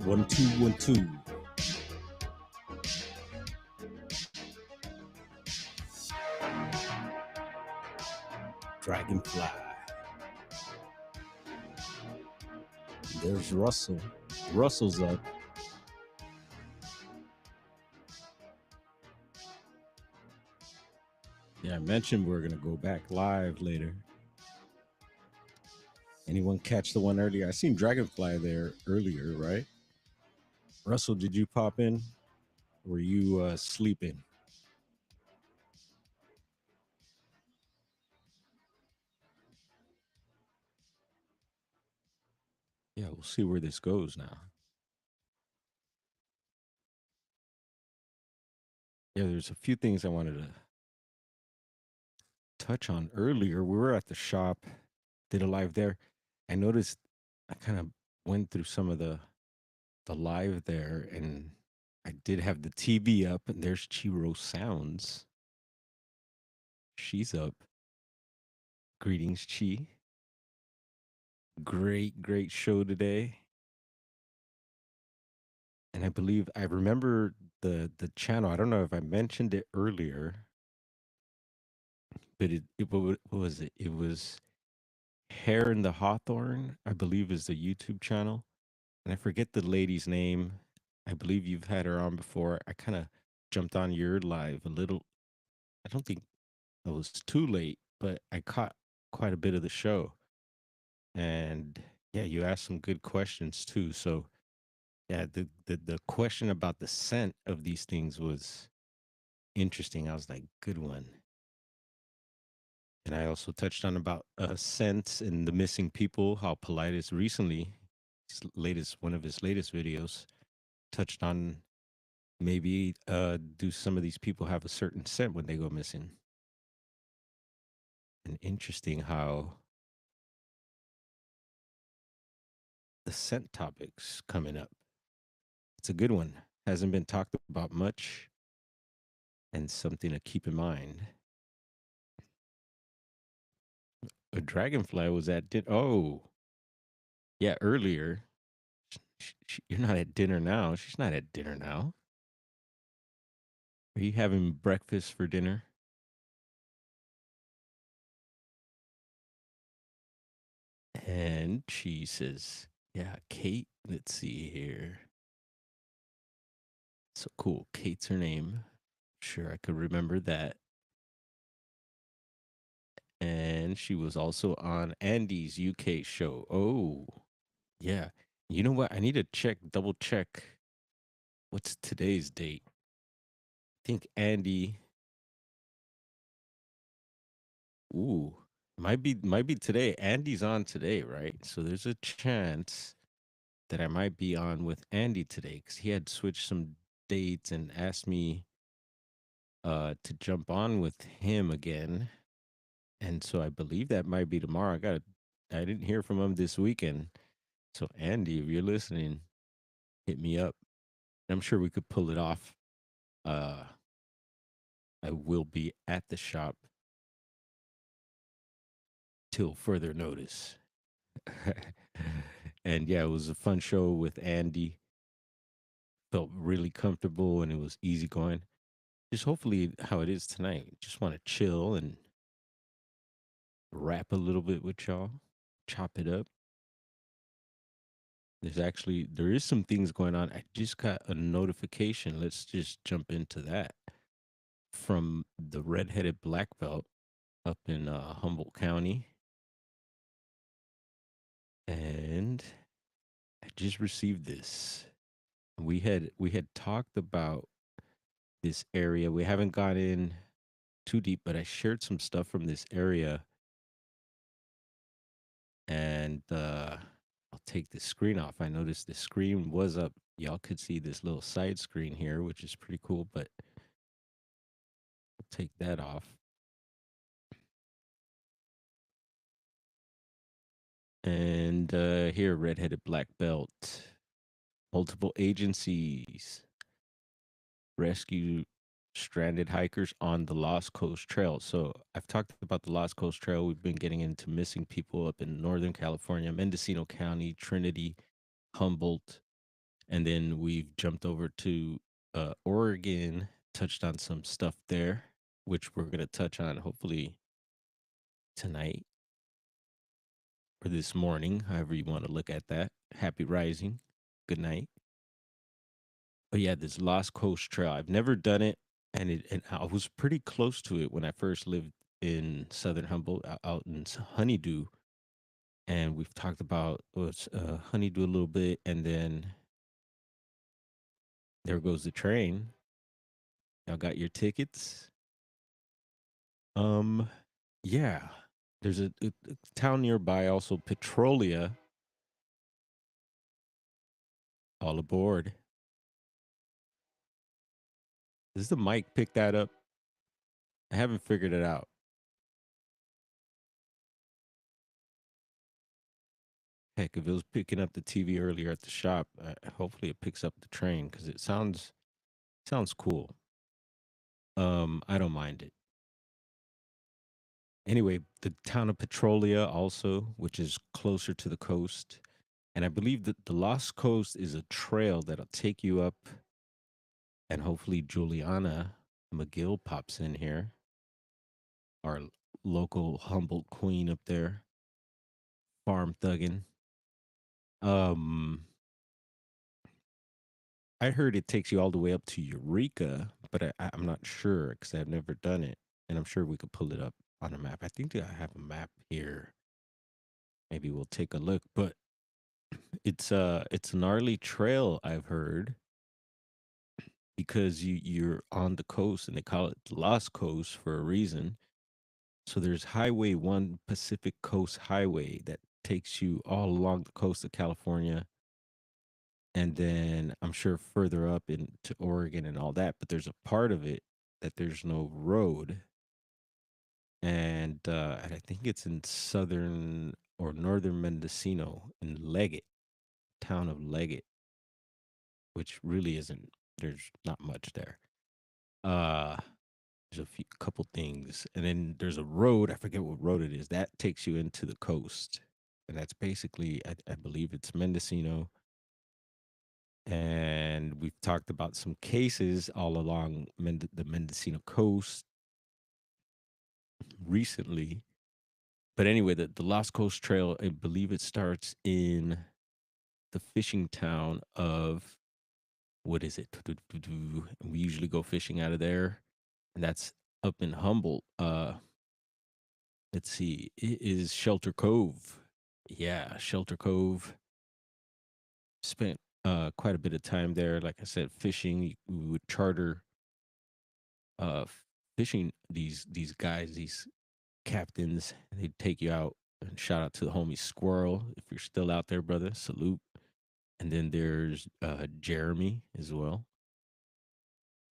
One, two, 1, 2. Dragonfly. There's Russell. Russell's up. Yeah, I mentioned we're gonna go back live later. Anyone catch the one earlier? I seen Dragonfly there earlier, right? Russell, did you pop in? Were you sleeping? Yeah, we'll see where this goes now. Yeah, there's a few things I wanted to touch on earlier. We were at the shop, did a live there. I noticed I kind of went through some of the live there, and I did have the TV up, and there's Chiro Sounds. She's up. Greetings, Chi. Great show today. And I believe I remember the channel. I don't know if I mentioned it earlier, but what was it? It was Hair in the Hawthorne, I believe is the YouTube channel. And I forget the lady's name. I believe you've had her on before. I kind of jumped on your live a little. I don't think it was too late, but I caught quite a bit of the show. And yeah, you asked some good questions too. So yeah, the question about the scent of these things was interesting. I was like, good one. And I also touched on about scents and the missing people, how polite is recently, one of his latest videos touched on maybe do some of these people have a certain scent when they go missing? And interesting how the scent topic's coming up. It's a good one. Hasn't been talked about much and something to keep in mind. A dragonfly was at dinner. Oh, yeah, earlier. You're not at dinner now. She's not at dinner now. Are you having breakfast for dinner? And she says, yeah, Kate. Let's see here. So cool. Kate's her name. Sure, I could remember that. And she was also on Andy's UK show. Oh, yeah. You know what? I need to double check. What's today's date? I think Andy. Ooh, might be today. Andy's on today, right? So there's a chance that I might be on with Andy today because he had switched some dates and asked me to jump on with him again. And so I believe that might be tomorrow. I didn't hear from him this weekend. So Andy, if you're listening, hit me up. I'm sure we could pull it off. Uh I will be at the shop till further notice. And yeah, it was a fun show with Andy. Felt really comfortable and it was easy going. Just hopefully how it is tonight. Just want to chill and rap a little bit with y'all, chop it up. There is some things going on. I just got a notification. Let's just jump into that from the redheaded black belt up in Humboldt County. And I just received this. We had talked about this area. We haven't got in too deep, but I shared some stuff from this area. And I'll take the screen off. I noticed the screen was up. Y'all could see this little side screen here, which is pretty cool, but I'll take that off. And here, redheaded black belt. Multiple agencies rescue stranded hikers on the Lost Coast Trail. So I've talked about the Lost Coast Trail. We've been getting into missing people up in Northern California, Mendocino County, Trinity, Humboldt, And then we've jumped over to Oregon, touched on some stuff there, which we're going to touch on hopefully tonight or this morning, however you want to look at that. Happy rising. Good night. But yeah, this Lost Coast Trail, I've never done it. And I was pretty close to it when I first lived in Southern Humboldt out in Honeydew. And we've talked about Honeydew a little bit. And then there goes the train. Y'all got your tickets? Um, yeah. There's a town nearby, also Petrolia. All aboard. Does the mic pick that up? I haven't figured it out. Heck, if it was picking up the TV earlier at the shop, hopefully it picks up the train because it sounds cool. I don't mind it. Anyway, the town of Petrolia also, which is closer to the coast, and I believe that the Lost Coast is a trail that'll take you up, and hopefully Juliana McGill pops in here, our local Humboldt queen up there, farm thuggin'. Um, I heard it takes you all the way up to Eureka, but I'm not sure because I've never done it, and I'm sure we could pull it up on a map. I think that I have a map here. Maybe we'll take a look, but it's a gnarly trail I've heard because you're on the coast and they call it the Lost Coast for a reason. So there's Highway 1 Pacific Coast Highway that takes you all along the coast of California and then I'm sure further up into Oregon and all that, but there's a part of it that there's no road and I think it's in southern or northern Mendocino in Leggett, town of Leggett, which really isn't there's not much there. Uh there's a few couple things. And then there's a road, I forget what road it is, that takes you into the coast. And that's basically I believe it's Mendocino. And we've talked about some cases all along the Mendocino coast recently. But anyway, the Lost Coast Trail, I believe it starts in the fishing town of what is it? And we usually go fishing out of there, and that's up in Humboldt. Let's see, it is Shelter Cove. Yeah, Shelter Cove. Spent quite a bit of time there. Like I said, fishing. We would charter uh fishing these guys, these captains, and they'd take you out. And shout out to the homie Squirrel if you're still out there, brother. Salute. And then there's Jeremy as well.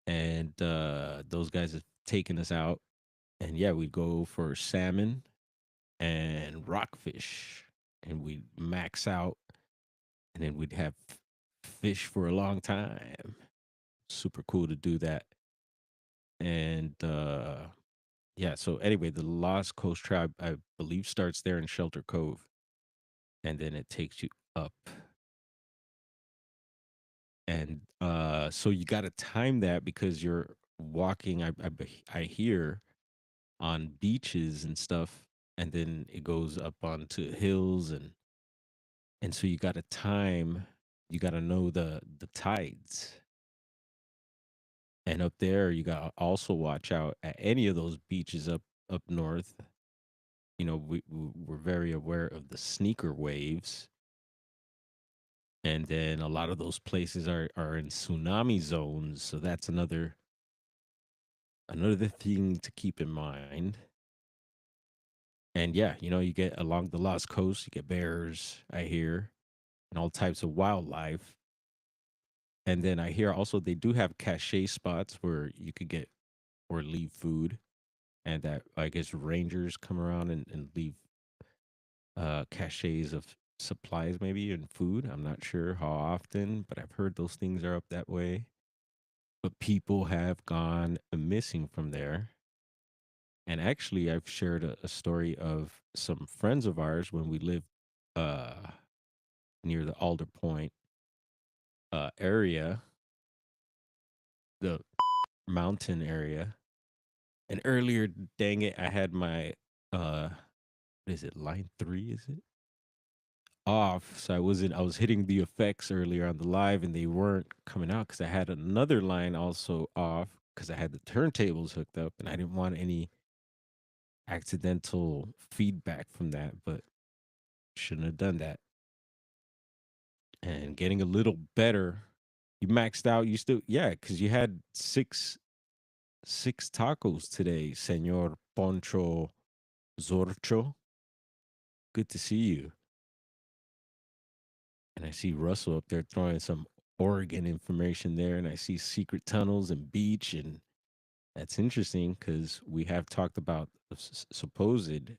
And those guys have taken us out. And yeah, we'd go for salmon and rockfish. And we'd max out. And then we'd have fish for a long time. Super cool to do that. And yeah, so anyway, the Lost Coast Tribe, I believe, starts there in Shelter Cove. And then it takes you up. And so you got to time that because you're walking, I hear, on beaches and stuff. And then it goes up onto hills. And so you got to time, you got to know the tides. And up there, you got to also watch out at any of those beaches up north. You know, we're very aware of the sneaker waves, and then a lot of those places are in tsunami zones. So that's another thing to keep in mind. And yeah, you know, you get along the Lost Coast, you get bears, I hear, and all types of wildlife. And then I hear also they do have cache spots where you could get or leave food, and that I guess rangers come around and leave caches of supplies maybe and food. I'm not sure how often, but I've heard those things are up that way. But people have gone missing from there. And actually, I've shared a story of some friends of ours when we lived uh, near the Alder Point. area, the mountain area. And earlier, dang it, I had my what is it, line 3, is it? Off. So I was hitting the effects earlier on the live and they weren't coming out because I had another line also off because I had the turntables hooked up and I didn't want any accidental feedback from that, but shouldn't have done that. And getting a little better. You maxed out. You still, yeah, because you had six tacos today, Senor Poncho Zorcho. Good to see you. And I see Russell up there throwing some Oregon information there, and I see secret tunnels and beach, and that's interesting because we have talked about supposed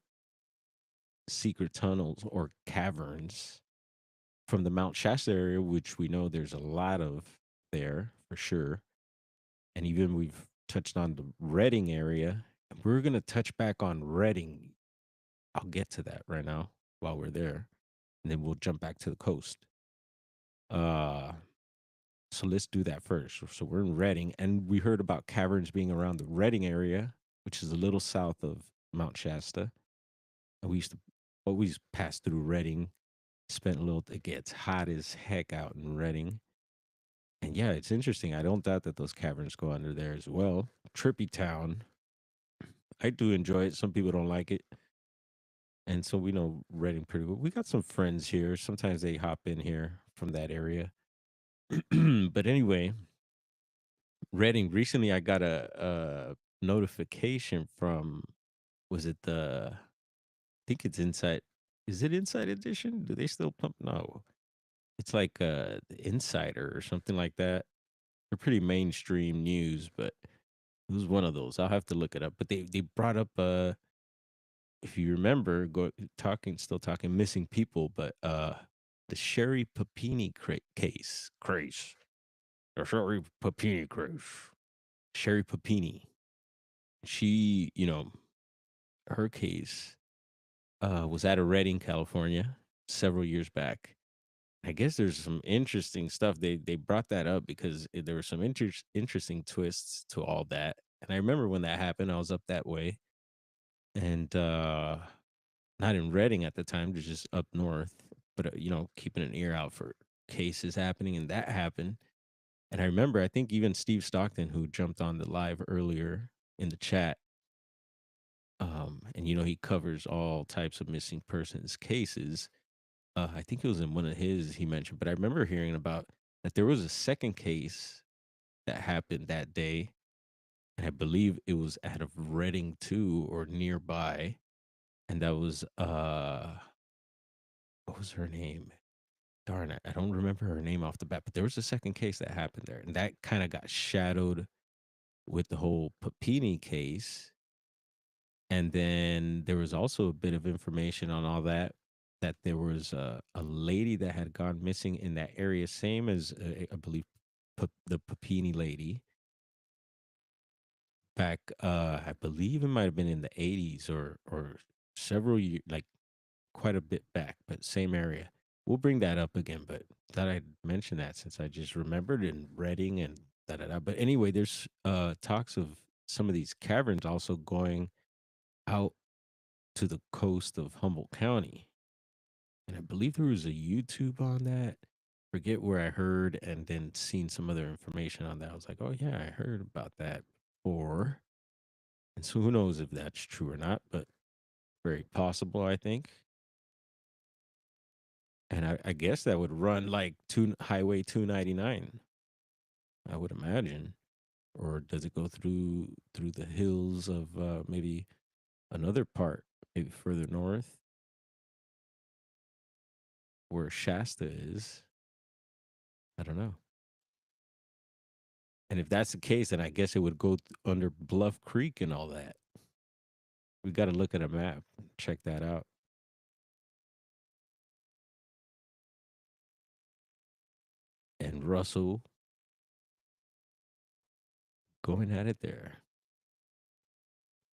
secret tunnels or caverns from the Mount Shasta area, which we know there's a lot of there for sure. And even we've touched on the Redding area. We're gonna touch back on Redding. I'll get to that right now while we're there, and then we'll jump back to the coast. Uh, so let's do that first. So we're in Redding, and we heard about caverns being around the Redding area, which is a little south of Mount Shasta. And we used to always pass through Redding. Spent a little. It gets hot as heck out in Redding. And yeah, it's interesting. I don't doubt that those caverns go under there as well. Trippy town. I do enjoy it. Some people don't like it. And so we know Reading pretty well. We got some friends here. Sometimes they hop in here from that area. But anyway, Reading, recently I got a notification from, was it I think it's Inside. Is it Inside Edition? Do they still pump? No. It's like the Insider or something like that. They're pretty mainstream news, but it was one of those. I'll have to look it up. But they brought up if you remember, still talking missing people, but the Sherry Papini case, the Sherry Papini case, Sherry Papini. She, her case was out of Redding, California, several years back. I guess there's some interesting stuff. They brought that up because there were some interesting twists to all that. And I remember when that happened, I was up that way, and not in Reading at the time, just up north, but keeping an ear out for cases happening, and that happened. And I remember, I think even Steve Stockton, who jumped on the live earlier in the chat, and he covers all types of missing persons cases. I think it was in one of his he mentioned, but I remember hearing about that there was a second case that happened that day, and I believe it was out of Reading too or nearby, and that was what was her name? Darn it, I don't remember her name off the bat, but there was a second case that happened there, and that kind of got shadowed with the whole Papini case. And then there was also a bit of information on all that, that there was a lady that had gone missing in that area, same as I believe the Papini lady back. I believe it might have been in the 80s or several years, like quite a bit back, but same area. We'll bring that up again, but thought I'd mention that since I just remembered in Reading and da da da. But anyway, there's talks of some of these caverns also going out to the coast of Humboldt County. And I believe there was a YouTube on that. Forget where I heard and then seen some other information on that. I was like, oh yeah, I heard about that before. And so who knows if that's true or not, but very possible, I think. And I guess that would run like Highway 299, I would imagine. Or does it go through the hills of maybe another part, maybe further north, where Shasta is? I don't know. And if that's the case, then I guess it would go under Bluff Creek and all that. We got to look at a map, check that out. And Russell going at it there.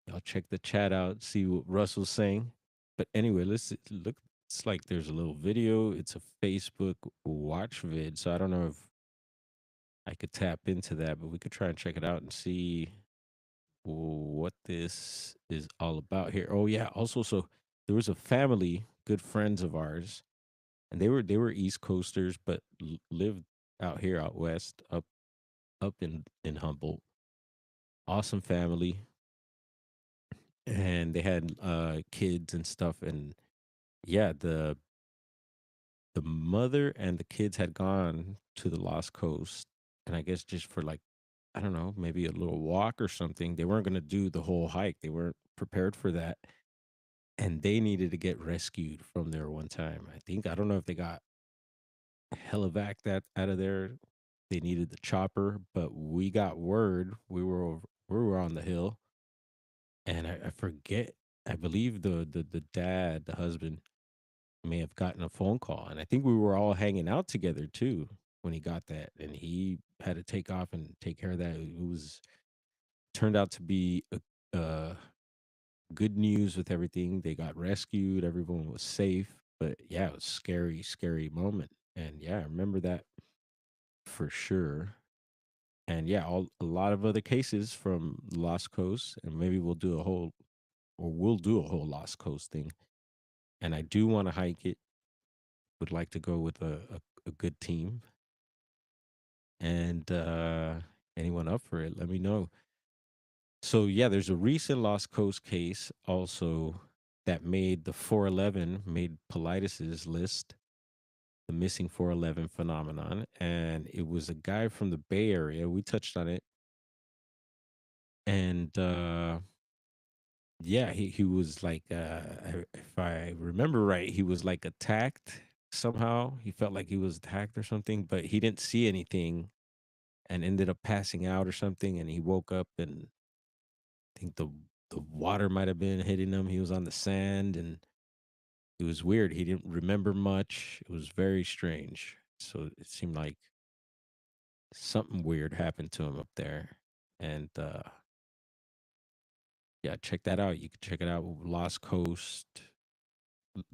Y'all check the chat out, see what Russell's saying. But anyway, let's look. It's like there's a little video. It's a Facebook watch vid. So I don't know if I could tap into that, but we could try and check it out and see what this is all about here. Oh yeah, also so there was a family, good friends of ours, and they were East Coasters, but lived out here out west, up in Humboldt. Awesome family, and they had kids and stuff, and yeah, the mother and the kids had gone to the Lost Coast, and I guess just for like, I don't know, maybe a little walk or something. They weren't going to do the whole hike. They weren't prepared for that, and they needed to get rescued from there one time. I don't know if they got helivac that out of there. They needed the chopper, but we got word. We were on the hill, and I forget. I believe the dad, the husband, may have gotten a phone call, and I think we were all hanging out together too when he got that, and he had to take off and take care of that. It was turned out to be good news with everything. They got rescued, everyone was safe, but yeah, it was scary, scary moment, and yeah, I remember that for sure. And yeah, a lot of other cases from Lost Coast, and maybe we'll do a whole Lost Coast thing. And I do want to hike it. Would like to go with a good team. And anyone up for it, let me know. So yeah, there's a recent Lost Coast case also that made the 411 made Politis's list, the missing 411 phenomenon, and it was a guy from the Bay Area. We touched on it, and yeah, he was like, if I remember right, he was like attacked somehow. He felt like he was attacked or something, but he didn't see anything and ended up passing out or something. And he woke up, and I think the water might have been hitting him. He was on the sand, and it was weird. He didn't remember much. It was very strange. So it seemed like something weird happened to him up there. And yeah, check that out. You can check it out. Lost Coast.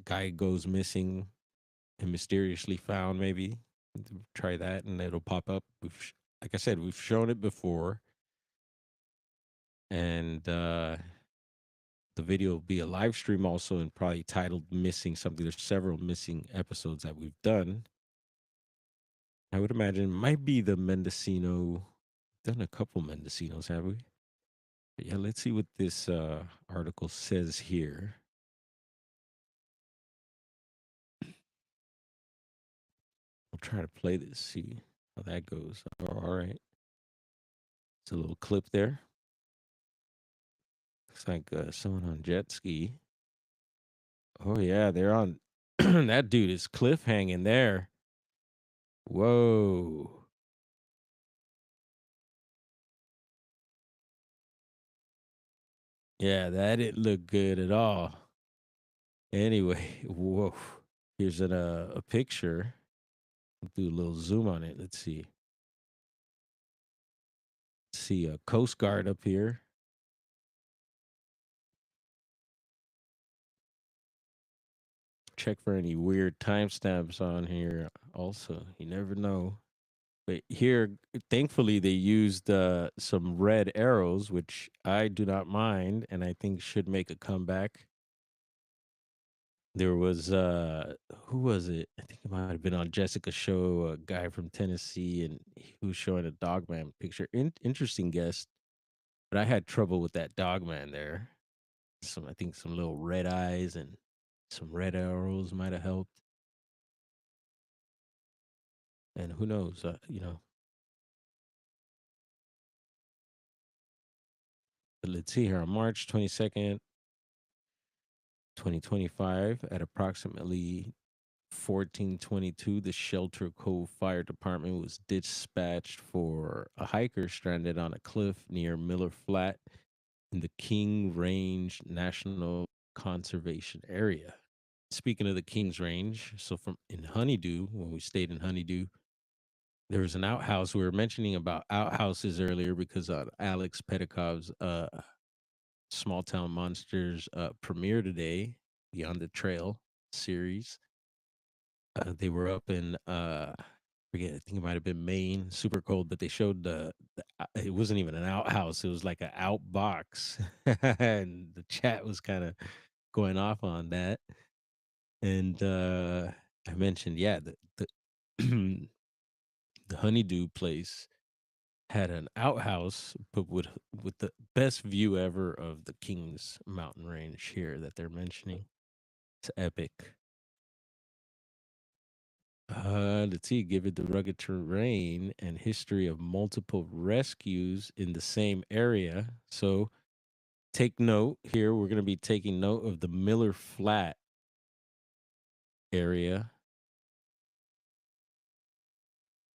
Guy goes missing and mysteriously found. Maybe try that, and it'll pop up. Like I said, we've shown it before, and the video will be a live stream also, and probably titled "Missing Something." There's several missing episodes that we've done. I would imagine it might be the Mendocino. Done a couple Mendocinos, have we? But yeah, let's see what this article says here. I'll try to play this, see how that goes. Oh, all right. It's a little clip there. Looks like someone on jet ski. Oh yeah, they're on. That dude is cliff hanging there. Whoa. Yeah, that didn't look good at all. Anyway, whoa. Here's a picture. I'll do a little zoom on it. Let's see. See a Coast Guard up here. Check for any weird timestamps on here. Also, you never know. But here, thankfully, they used some red arrows, which I do not mind, and I think should make a comeback. There was who was it? I think it might have been on Jessica's show, a guy from Tennessee, and he was showing a dogman picture. Interesting guest, but I had trouble with that dogman there. I think some little red eyes and some red arrows might have helped. And who knows, but let's see here on March 22nd, 2025, at approximately 1422, the Shelter Cove Fire Department was dispatched for a hiker stranded on a cliff near Miller Flat in the King Range National Conservation Area. Speaking of the King's Range, so from in Honeydew, when we stayed in Honeydew, there was an outhouse. We were mentioning about outhouses earlier because Alex Petakov's Small Town Monsters premiere today, the On the Trail series. They were up in Forget, I think it might have been Maine, super cold, but they showed it wasn't even an outhouse, it was like an outbox. And the chat was kind of going off on that. And I mentioned, yeah, the the honeydew place had an outhouse, but with the best view ever of the Kings Mountain Range here that they're mentioning. It's epic. Let's see, give it the rugged terrain and history of multiple rescues in the same area. So take note here. We're going to be taking note of the Miller Flat area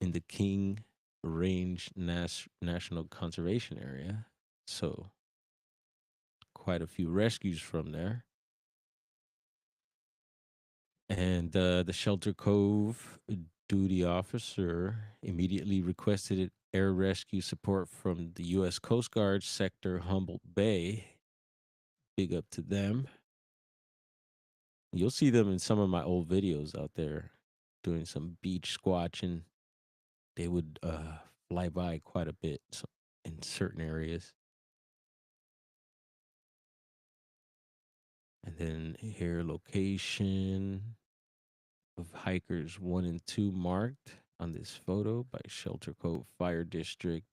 in the King Range National Conservation Area. So quite a few rescues from there. And the Shelter Cove duty officer immediately requested air rescue support from the U.S. Coast Guard sector Humboldt Bay. Big up to them. You'll see them in some of my old videos out there doing some beach squatching. They would fly by quite a bit in certain areas. And then here, location of hikers 1 and 2 marked on this photo by Shelter Cove Fire District.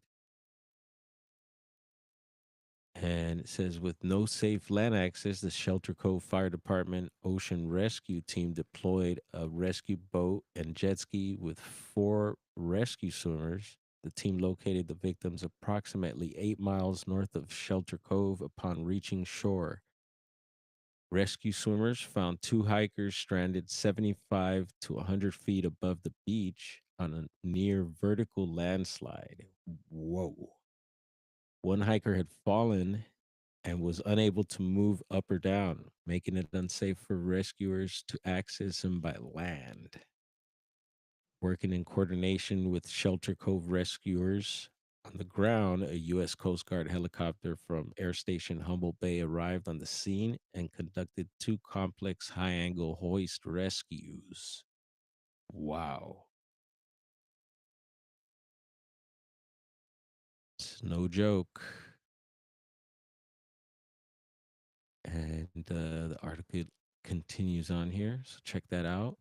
And it says, with no safe land access, the Shelter Cove Fire Department Ocean Rescue Team deployed a rescue boat and jet ski with 4 rescue swimmers. The team located the victims approximately 8 miles north of Shelter Cove upon reaching shore. Rescue swimmers found 2 hikers stranded 75 to 100 feet above the beach on a near vertical landslide. Whoa. One hiker had fallen and was unable to move up or down, making it unsafe for rescuers to access him by land. Working in coordination with Shelter Cove rescuers on the ground, a U.S. Coast Guard helicopter from Air Station Humboldt Bay arrived on the scene and conducted 2 complex high angle hoist rescues. Wow. It's no joke. And the article continues on here. So check that out.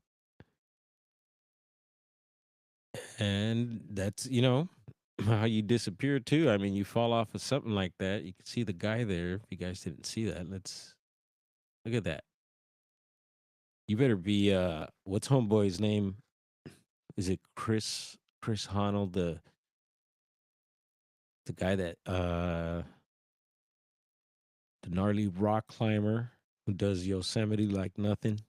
And that's, how you disappear too. I mean, you fall off of something like that. You can see the guy there. If you guys didn't see that, let's look at that. You better be what's homeboy's name? Is it Chris Honnold, the guy that the gnarly rock climber who does Yosemite like nothing?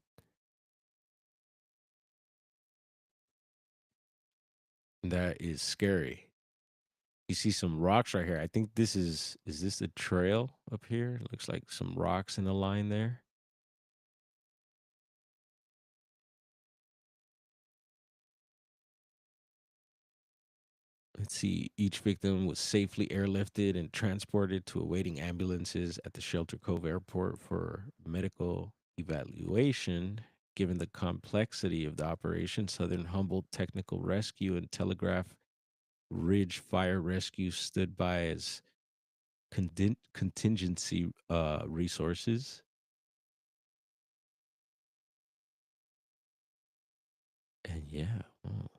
That is scary. You see some rocks right here. I think is this a trail up here? Looks like some rocks in a line there. Let's see. Each victim was safely airlifted and transported to awaiting ambulances at the Shelter Cove Airport for medical evaluation. Given the complexity of the operation, Southern Humboldt Technical Rescue and Telegraph Ridge Fire Rescue stood by as contingency resources. And yeah, well,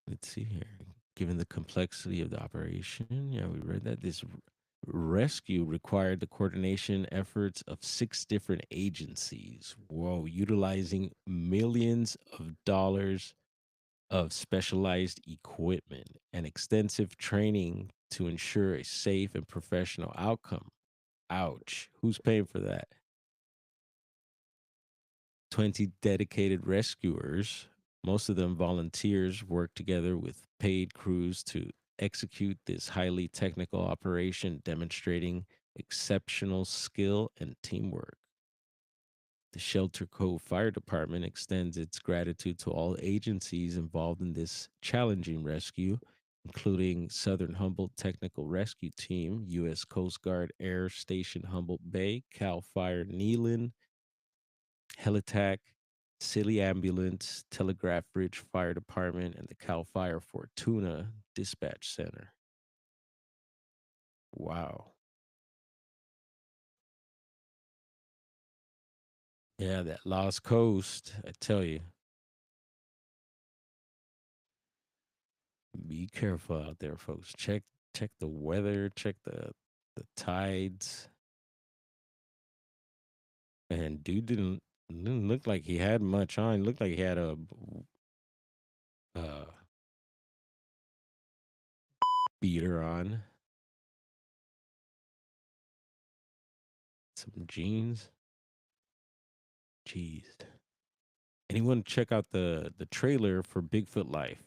let's see here. Given the complexity of the operation, yeah, we read that this rescue required the coordination efforts of 6 different agencies. Whoa, utilizing millions of dollars of specialized equipment and extensive training to ensure a safe and professional outcome. Ouch. Who's paying for that? 20 dedicated rescuers, most of them volunteers, work together with paid crews to execute this highly technical operation, demonstrating exceptional skill and teamwork. The Shelter Cove Fire Department extends its gratitude to all agencies involved in this challenging rescue, including Southern Humboldt Technical Rescue Team, U.S. Coast Guard Air Station Humboldt Bay, CAL FIRE Neyland, Helitac, Silly Ambulance, Telegraph Bridge Fire Department, and the Cal Fire Fortuna Dispatch Center. Wow. Yeah, that Lost Coast, I tell you, be careful out there, folks. Check the weather, check the tides. And dude didn't look like he had much on. He looked like he had a uh beater on, some jeans. Jeez. Anyone check out the trailer for Bigfoot Life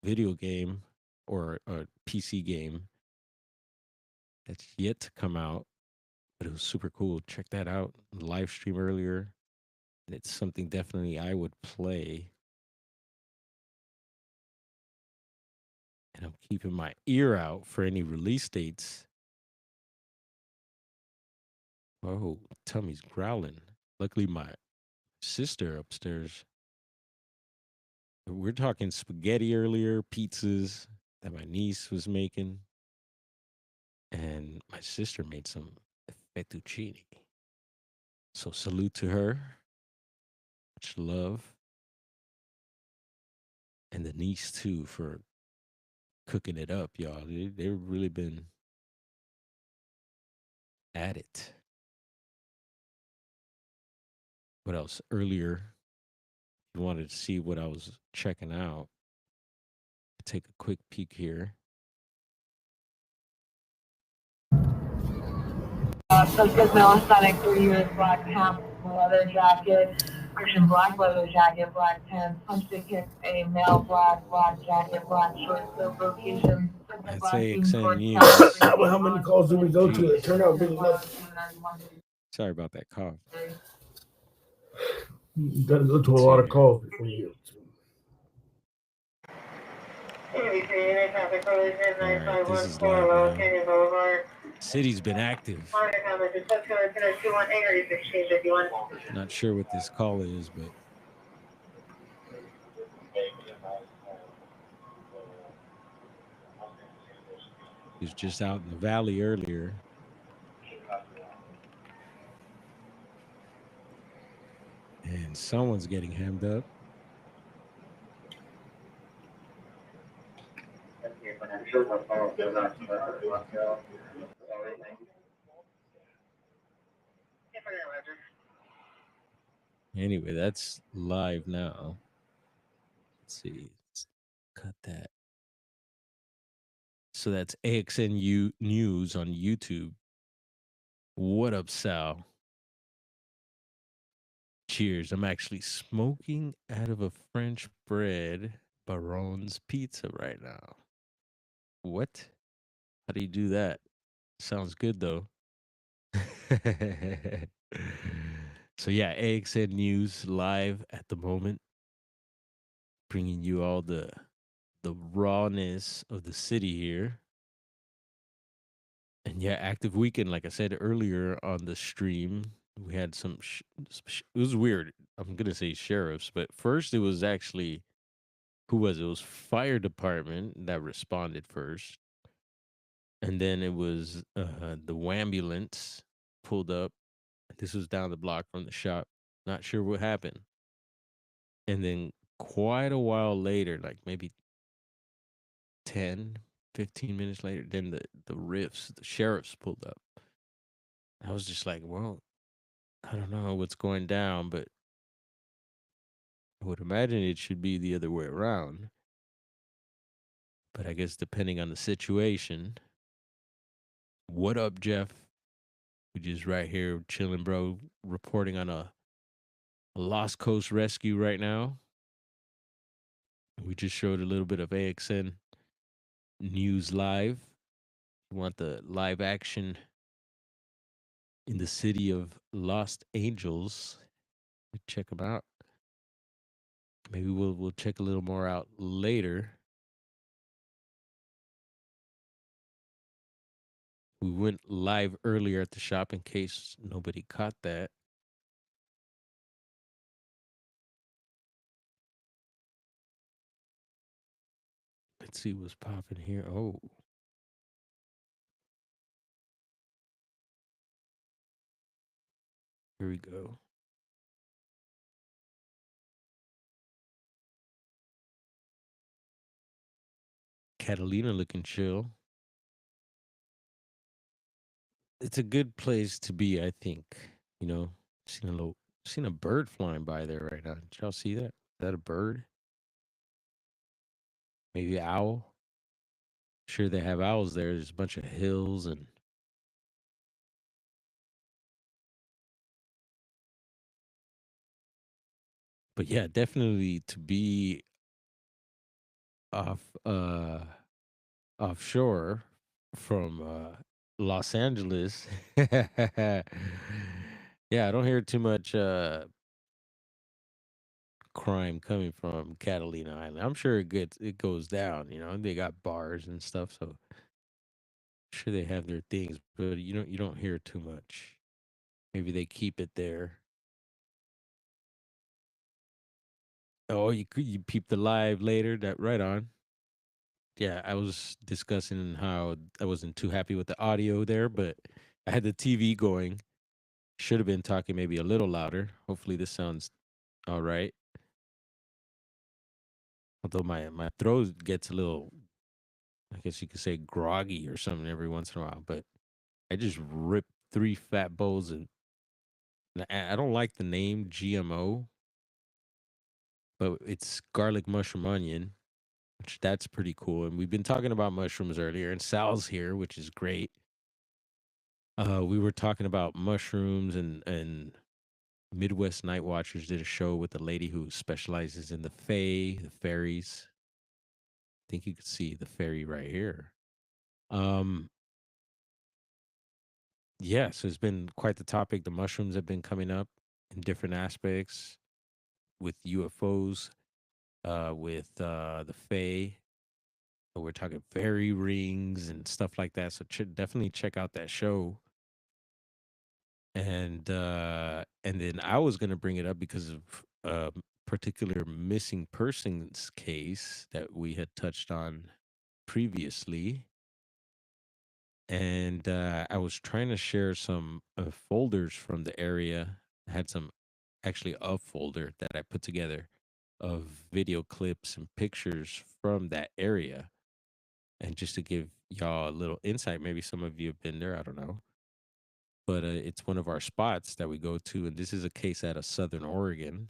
video game or a PC game that's yet to come out, but it was super cool. Check that out. Live stream earlier. And it's something definitely I would play. And I'm keeping my ear out for any release dates. Oh, tummy's growling. Luckily, my sister upstairs. We're talking spaghetti earlier, pizzas that my niece was making, and my sister made some fettuccine. So salute to her, much love, and the niece too for cooking it up, y'all. They've really been at it. What else? Earlier, you wanted to see what I was checking out. Take a quick peek here. Suspect male Hispanic, 30 years, black pants, leather jacket, Christian black leather jacket, black pants, punch to kick a male black jacket, black shorts, silver location, I'd black say jeans, extend shorts, news. How many calls do we go to? It Jeez. turned out big enough. Sorry about that cough. You got to go to a Let's lot see of here. calls before you. All right, this is live now. City's been active. Not sure what this call is, but he was just out in the valley earlier. And someone's getting hemmed up. Anyway, that's live now. Let's see. Let's cut that. So that's AXNU News on YouTube. What up, Sal? Cheers. I'm actually smoking out of a French bread Baron's pizza right now. What? How do you do that? Sounds good though. So yeah, AXN News live at the moment, bringing you all the rawness of the city here. And yeah, active weekend. Like I said earlier on the stream, we had some. It was weird. I'm gonna say sheriffs, but first it was actually who was it? It was fire department that responded first, and then it was the wambulance pulled up. This was down the block from the shop. Not sure what happened, and then quite a while later, like maybe 10, 15 minutes later, then the sheriffs pulled up. I was just like, well, I don't know what's going down, but I would imagine it should be the other way around. But I guess depending on the situation. What up, Jeff? We just right here chilling, bro, reporting on a Lost Coast rescue right now. We just showed a little bit of AXN News Live. You want the live action in the city of Lost Angels? Check them out. Maybe we'll check a little more out later. We went live earlier at the shop in case nobody caught that. Let's see what's popping here. Oh, here we go. Catalina looking chill. It's a good place to be, I think. You know, seen a little, seen a bird flying by there right now. Did y'all see that? Is that a bird? Maybe an owl? Sure, they have owls there. There's a bunch of hills and, but yeah, definitely to be off, offshore from Los Angeles. Yeah, I don't hear too much crime coming from Catalina Island. I'm sure it goes down, you know. They got bars and stuff, so sure they have their things, but you don't hear too much. Maybe they keep it there. Oh, you peep the live later. That right on. Yeah, I was discussing how I wasn't too happy with the audio there, but I had the TV going. Should have been talking maybe a little louder. Hopefully this sounds all right. Although my throat gets a little, I guess you could say, groggy or something every once in a while. But I just ripped 3 fat bowls, and I don't like the name GMO, but it's garlic mushroom onion, which that's pretty cool. And we've been talking about mushrooms earlier, and Sal's here, which is great. We were talking about mushrooms, and Midwest Night Watchers did a show with a lady who specializes in the fae, the fairies. I think you could see the fairy right here. Um, yeah, so it's been quite the topic. The mushrooms have been coming up in different aspects with UFOs, with the fae. We're talking fairy rings and stuff like that. So definitely check out that show. And then I was gonna bring it up because of a particular missing persons case that we had touched on previously. And I was trying to share some folders from the area. I had some, actually, a folder that I put together of video clips and pictures from that area. And just to give y'all a little insight, maybe some of you have been there, I don't know. But it's one of our spots that we go to. And this is a case out of Southern Oregon.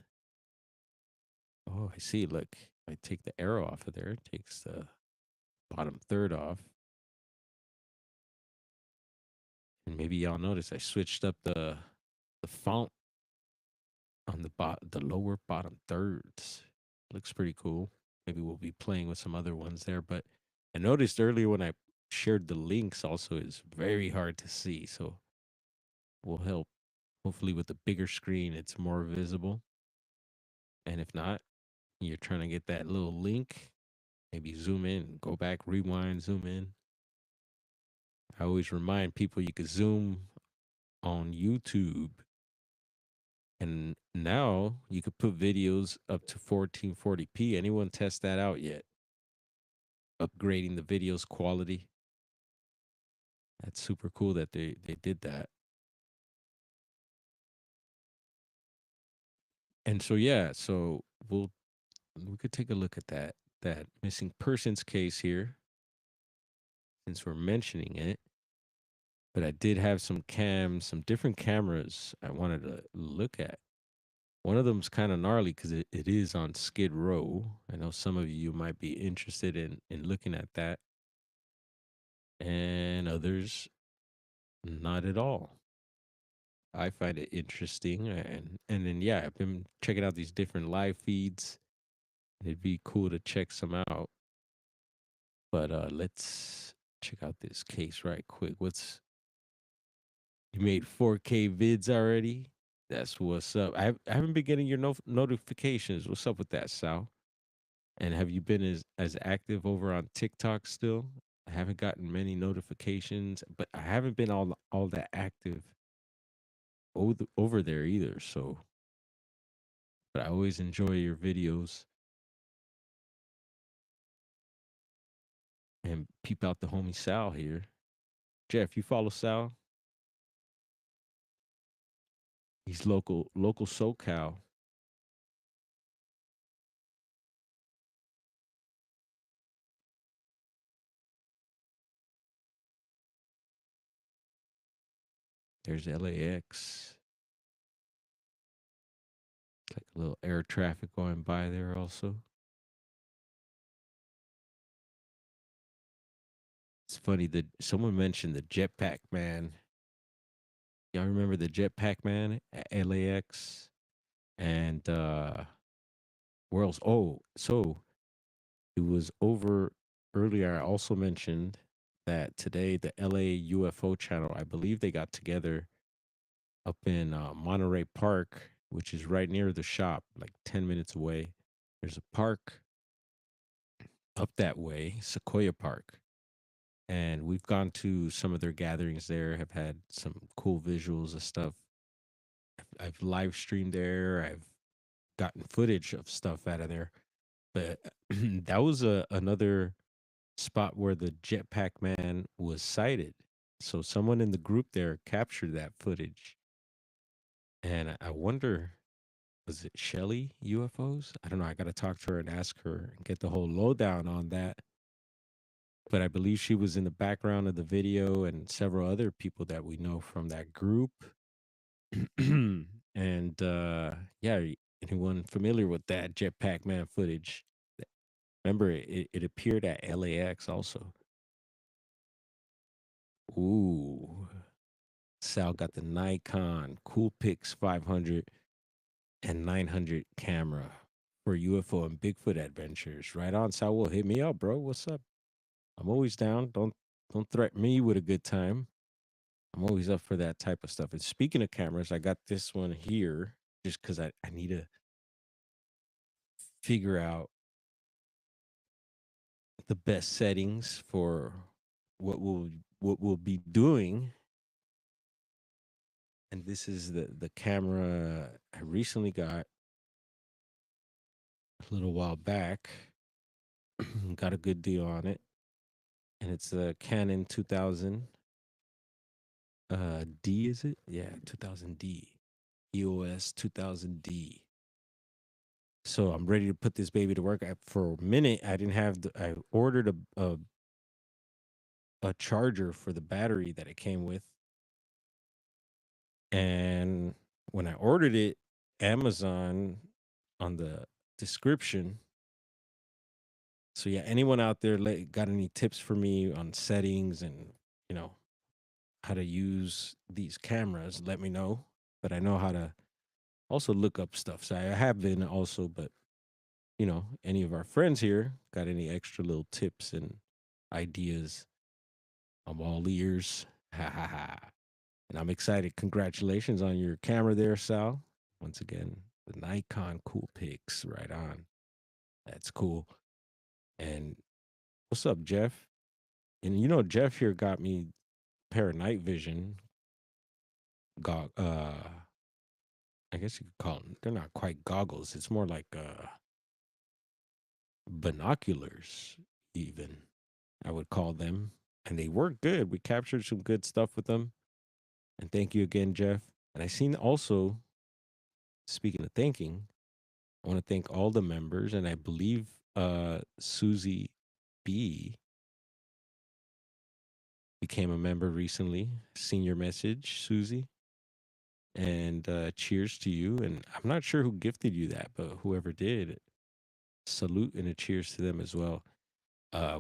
Oh, I see. Look, I take the arrow off of there, it takes the bottom third off. And maybe y'all notice I switched up the font on the lower bottom thirds. Looks pretty cool. Maybe we'll be playing with some other ones there. But I noticed earlier when I shared the links also is very hard to see. So we'll help. Hopefully with the bigger screen it's more visible. And if not, you're trying to get that little link, maybe zoom in, go back, rewind, zoom in. I always remind people you can zoom on YouTube. And now you could put videos up to 1440p. Anyone test that out yet? Upgrading the video's quality. That's super cool that they did that. And so yeah, so we could take a look at that missing persons case here since we're mentioning it. But I did have some different cameras I wanted to look at. One of them's kind of gnarly because it is on Skid Row. I know some of you might be interested in looking at that, and others not at all. I find it interesting, and then yeah, I've been checking out these different live feeds. It'd be cool to check some out. But let's check out this case right quick. You made 4K vids already? That's what's up. I haven't been getting your notifications. What's up with that, Sal? And have you been as active over on TikTok still? I haven't gotten many notifications, but I haven't been all that active over there either. So, but I always enjoy your videos. and peep out the homie Sal here. Jeff, you follow Sal? He's local SoCal. There's LAX. It's like a little air traffic going by there also. It's funny that someone mentioned the Jetpack Man. Y'all remember the Jetpack Man at LAX? And where else? Oh, so it was over earlier. I also mentioned that today the LA UFO channel, I believe they got together up in Monterey Park, which is right near the shop, like 10 minutes away. There's a park up that way, Sequoia Park. And we've gone to some of their gatherings there, have had some cool visuals of stuff. I've live streamed there. I've gotten footage of stuff out of there. But that was another spot where the Jetpack Man was sighted. So someone in the group there captured that footage. And I wonder, was it Shelly UFOs? I don't know. I got to talk to her and ask her and get the whole lowdown on that. But I believe she was in the background of the video and several other people that we know from that group. And yeah, anyone familiar with that Jetpack Man footage? Remember, it appeared at LAX also. Ooh, Sal got the Nikon Coolpix 500 and 900 camera for UFO and Bigfoot adventures. Right on, Sal. Will hit me up, bro. What's up? I'm always down. Don't threaten me with a good time. I'm always up for that type of stuff. And speaking of cameras, I got this one here just because I need to figure out the best settings for what we'll be doing. And this is the camera I recently got a little while back. Got a good deal on it. And it's a Canon 2000 D, is it? Yeah, 2000D. EOS 2000D. So I'm ready to put this baby to work. For a minute, I didn't have I ordered a charger for the battery that it came with. And when I ordered it, Amazon on the description. So yeah, anyone out there got any tips for me on settings and, you know, how to use these cameras, let me know. But I know how to also look up stuff. So I have been also, but you know, any of our friends here got any extra little tips and ideas, I'm all ears. Ha ha ha. And I'm excited. Congratulations on your camera there, Sal. Once again, the Nikon Coolpix, right on. That's cool. And what's up, Jeff? And you know, Jeff here got me a pair of night vision. I guess you could call them. They're not quite goggles. It's more like binoculars, even. I would call them. And they work good. We captured some good stuff with them. And thank you again, Jeff. And I seen also, speaking of thanking, I want to thank all the members. And I believe Susie B became a member recently. Seen your message, Susie. And cheers to you. And I'm not sure who gifted you that, but whoever did, salute and a cheers to them as well.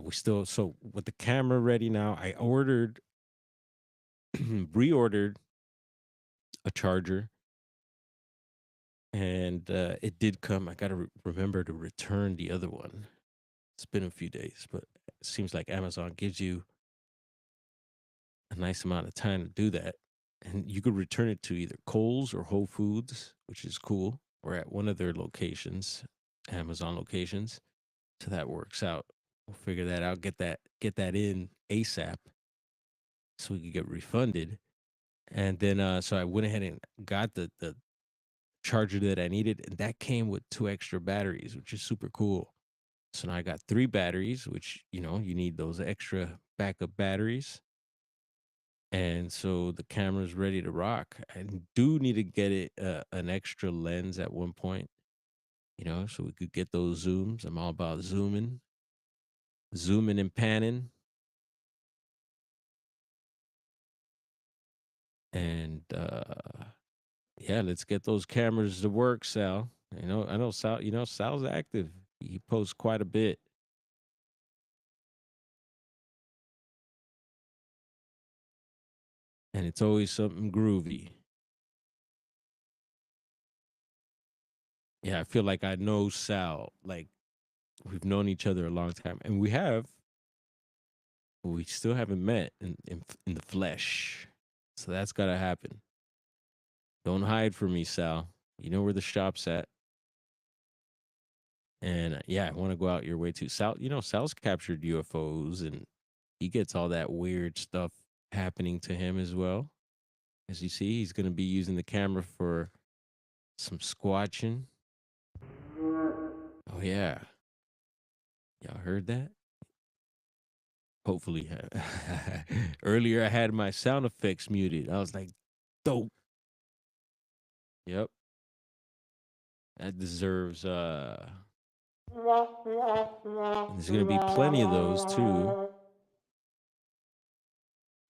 We still, so with the camera ready now, I ordered, reordered a charger, and it did come. I got to remember to return the other one. It's been a few days, but it seems like Amazon gives you a nice amount of time to do that. And you could return it to either Kohl's or Whole Foods, which is cool. We're at one of their locations, Amazon locations. So that works out. We'll figure that out, get that in ASAP so we could get refunded. And then so I went ahead and got the charger that I needed, and that came with 2 extra batteries, which is super cool. So now I got 3 batteries, which you need those extra backup batteries. And so the camera's ready to rock. I do need to get it an extra lens at one point, so we could get those zooms. I'm all about zooming and panning. And yeah, let's get those cameras to work, Sal. I know Sal, Sal's active. He posts quite a bit. And it's always something groovy. Yeah, I feel like I know Sal. Like we've known each other a long time, and we have, but we still haven't met in the flesh. So that's gotta happen. Don't hide from me, Sal. You know where the shop's at. And yeah, I want to go out your way too. Sal, Sal's captured UFOs, and he gets all that weird stuff happening to him as well. As you see, he's gonna be using the camera for some squatching. Oh yeah, y'all heard that? Hopefully, earlier I had my sound effects muted. I was like, dope. Yep, that deserves. And there's gonna be plenty of those too.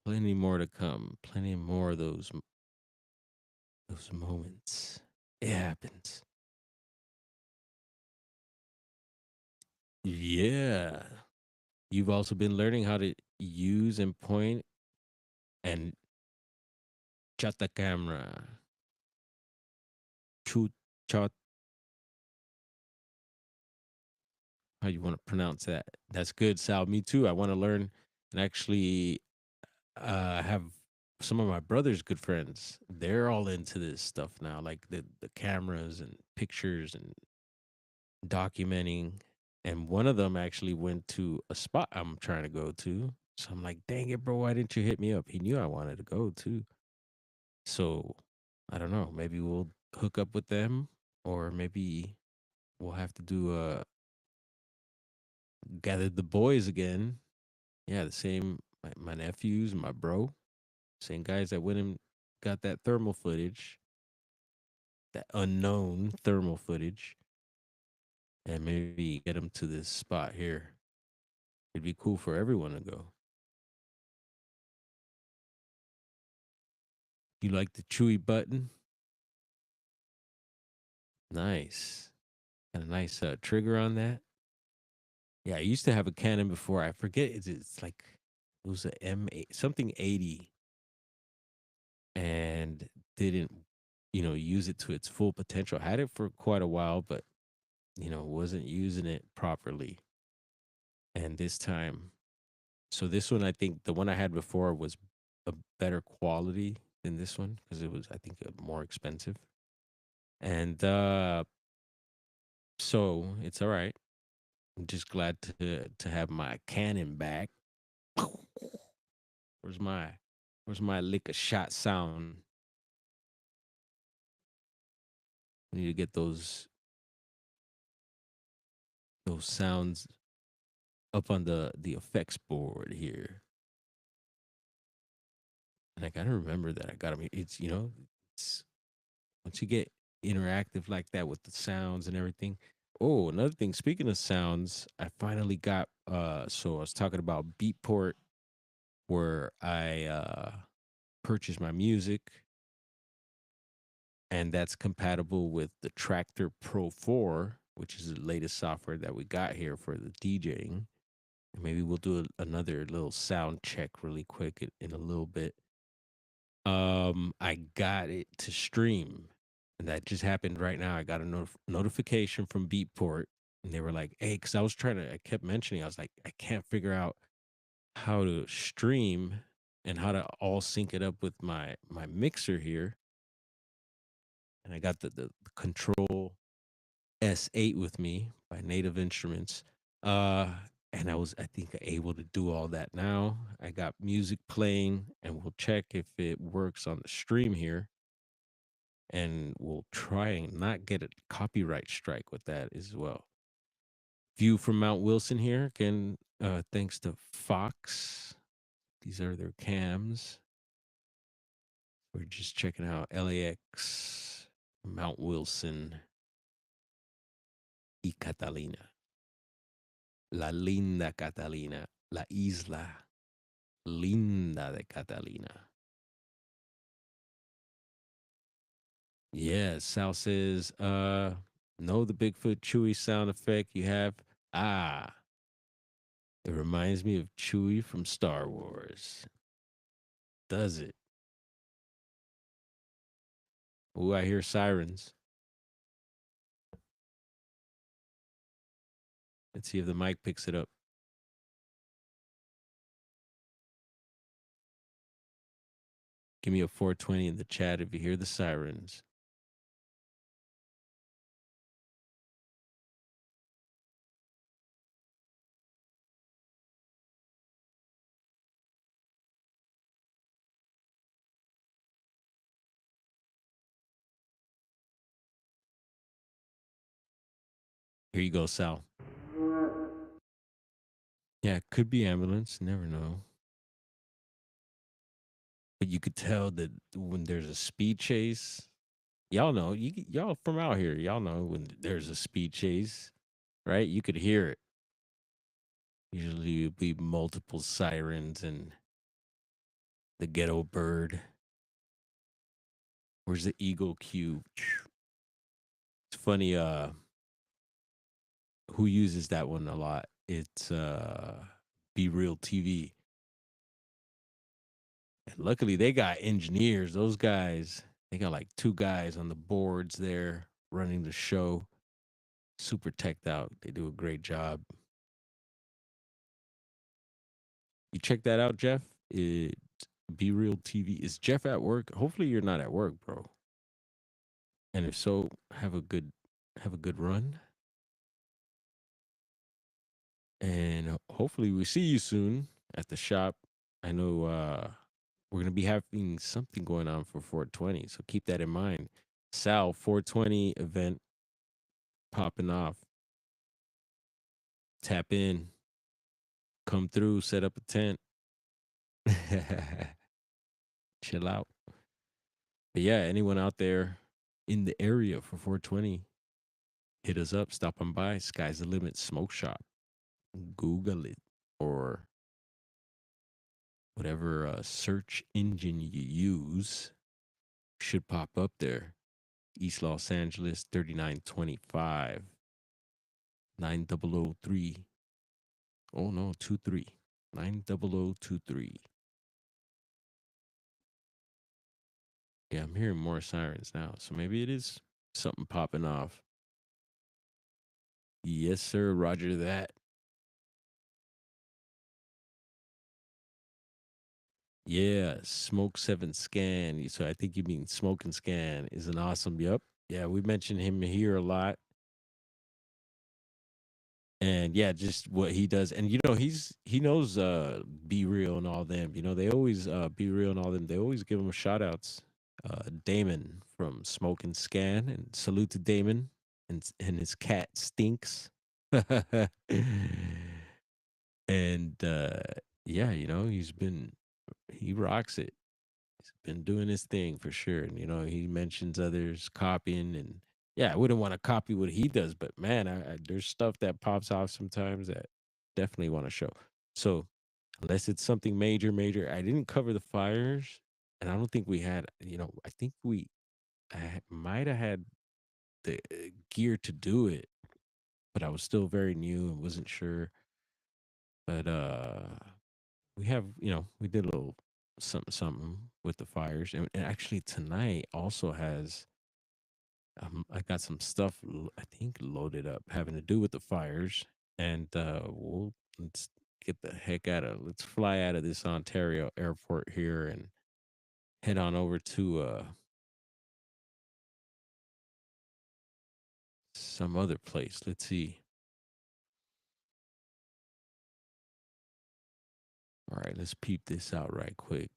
Plenty more to come. Plenty more of those moments. It happens. Yeah. You've also been learning how to use and point and shut the camera. Shoot, shot. How you want to pronounce that? That's good, Sal. Me too. I want to learn and actually have some of my brother's good friends. They're all into this stuff now, like the cameras and pictures and documenting. And one of them actually went to a spot I'm trying to go to. So I'm like, dang it, bro, why didn't you hit me up? He knew I wanted to go too. So I don't know. Maybe we'll hook up with them, or maybe we'll have to do gather the boys again. Yeah, the same my nephews, my bro, same guys that went and got that thermal footage, that unknown thermal footage, and maybe get them to this spot here. It'd be cool for everyone to go. You like the chewy button? Nice. Got a nice trigger on that. Yeah, I used to have a Canon before. I forget. It's like it was a M8, something 80, and didn't use it to its full potential. Had it for quite a while, but wasn't using it properly. And this time, so this one, I think the one I had before was a better quality than this one because it was, I think, more expensive. And so it's all right. I'm just glad to have my Canon back. Where's my where's my lick a shot sound? We need to get those sounds up on the effects board here. And I gotta remember that I gotta be. It's once you get interactive like that with the sounds and everything. Oh, another thing. Speaking of sounds, I finally got. So I was talking about Beatport, where I purchased my music, and that's compatible with the Tractor Pro 4, which is the latest software that we got here for the DJing. And maybe we'll do another little sound check really quick in a little bit. I got it to stream, and that just happened right now. I got a notification from Beatport, and they were like, "Hey," because I kept mentioning, I was like, I can't figure out how to stream and how to all sync it up with my mixer here. And I got the Control S8 with me by Native Instruments. Uh, and I think, able to do all that now. I got music playing, and we'll check if it works on the stream here. And we'll try and not get a copyright strike with that as well. View from Mount Wilson here. Again, thanks to Fox. These are their cams. We're just checking out LAX, Mount Wilson, y Catalina. La linda Catalina. La isla linda de Catalina. Yeah, Sal says, know the Bigfoot Chewy sound effect you have? Ah, it reminds me of Chewie from Star Wars. Does it? Oh, I hear sirens. Let's see if the mic picks it up. Give me a 420 in the chat if you hear the sirens. Here you go, Sal. Yeah, it could be ambulance. Never know. But you could tell that when there's a speed chase, y'all know, y'all from out here, y'all know when there's a speed chase, right? You could hear it. Usually it'd be multiple sirens and the ghetto bird. Where's the Eagle Cube? It's funny, who uses that one a lot? It's Be Real TV. And luckily they got engineers. Those guys, they got like two guys on the boards there running the show. Super teched out. They do a great job. You check that out, Jeff? It Be Real TV. Is Jeff at work? Hopefully you're not at work, bro. And if so, have a good run. And hopefully we see you soon at the shop. I know we're gonna be having something going on for 420, so keep that in mind. Sal 420 event popping off. Tap in, come through, set up a tent, chill out. But yeah, anyone out there in the area for 420, hit us up, stop on by. Sky's the limit smoke shop. Google it or whatever search engine you use should pop up there. East Los Angeles 3925 9003. Oh no, 23 90023. Yeah, I'm hearing more sirens now, so maybe it is something popping off. Yes, sir. Roger that. Yeah, Smoke 7 Scan. So I think you mean Smoke and Scan is an awesome. Yep. Yeah, we mentioned him here a lot. And yeah, just what he does. And you know, he knows Be Real and all them. You know, they always Be Real and all them. They always give him shout outs. Damon from Smoke and Scan, and salute to Damon and his cat Stinks. And yeah, you know, he rocks it. He's been doing his thing for sure. And you know, he mentions others copying, and yeah, I wouldn't want to copy what he does, but man, there's stuff that pops off sometimes that definitely want to show. So unless it's something major, I didn't cover the fires, and I don't think we had. You know, I think might have had the gear to do it, but I was still very new and wasn't sure. But we have, you know, we did a little something with the fires, and actually tonight also has. I got some stuff I think loaded up having to do with the fires, and let's get the heck out of let's fly out of this Ontario airport here and head on over to some other place. Let's see. All right, let's peep this out right quick.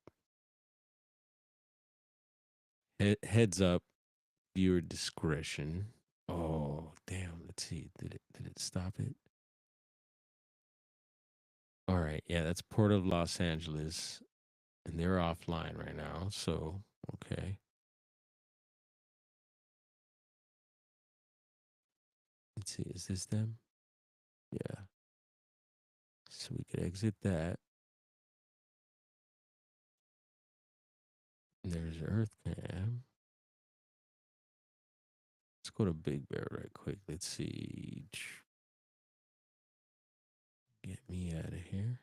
Heads up, viewer discretion. Oh, damn. Let's see. Did it stop it? All right. Yeah, that's Port of Los Angeles. And they're offline right now. So, okay. Let's see. Is this them? Yeah. So we could exit that. And there's Earth Cam. Let's go to Big Bear right quick. Let's see. Get me out of here.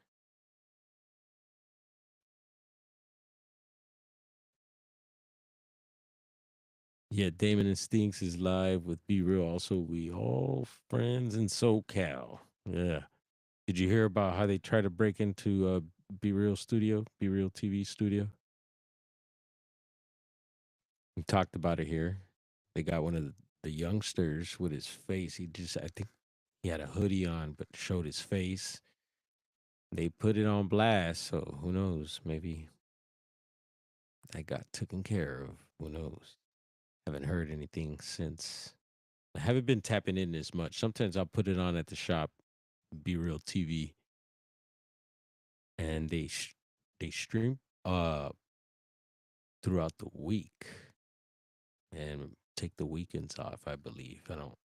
Yeah, Damon and Stinks is live with Be Real. Also, we all friends in SoCal. Yeah. Did you hear about how they try to break into Be Real Studio, Be Real TV Studio? We talked about it here. They got one of the youngsters with his face. I think he had a hoodie on, but showed his face. They put it on blast, so who knows? Maybe that got taken care of. Who knows? Haven't heard anything since. I haven't been tapping in as much. Sometimes I'll put it on at the shop, Be Real TV, and they stream throughout the week and take the weekends off. I believe I don't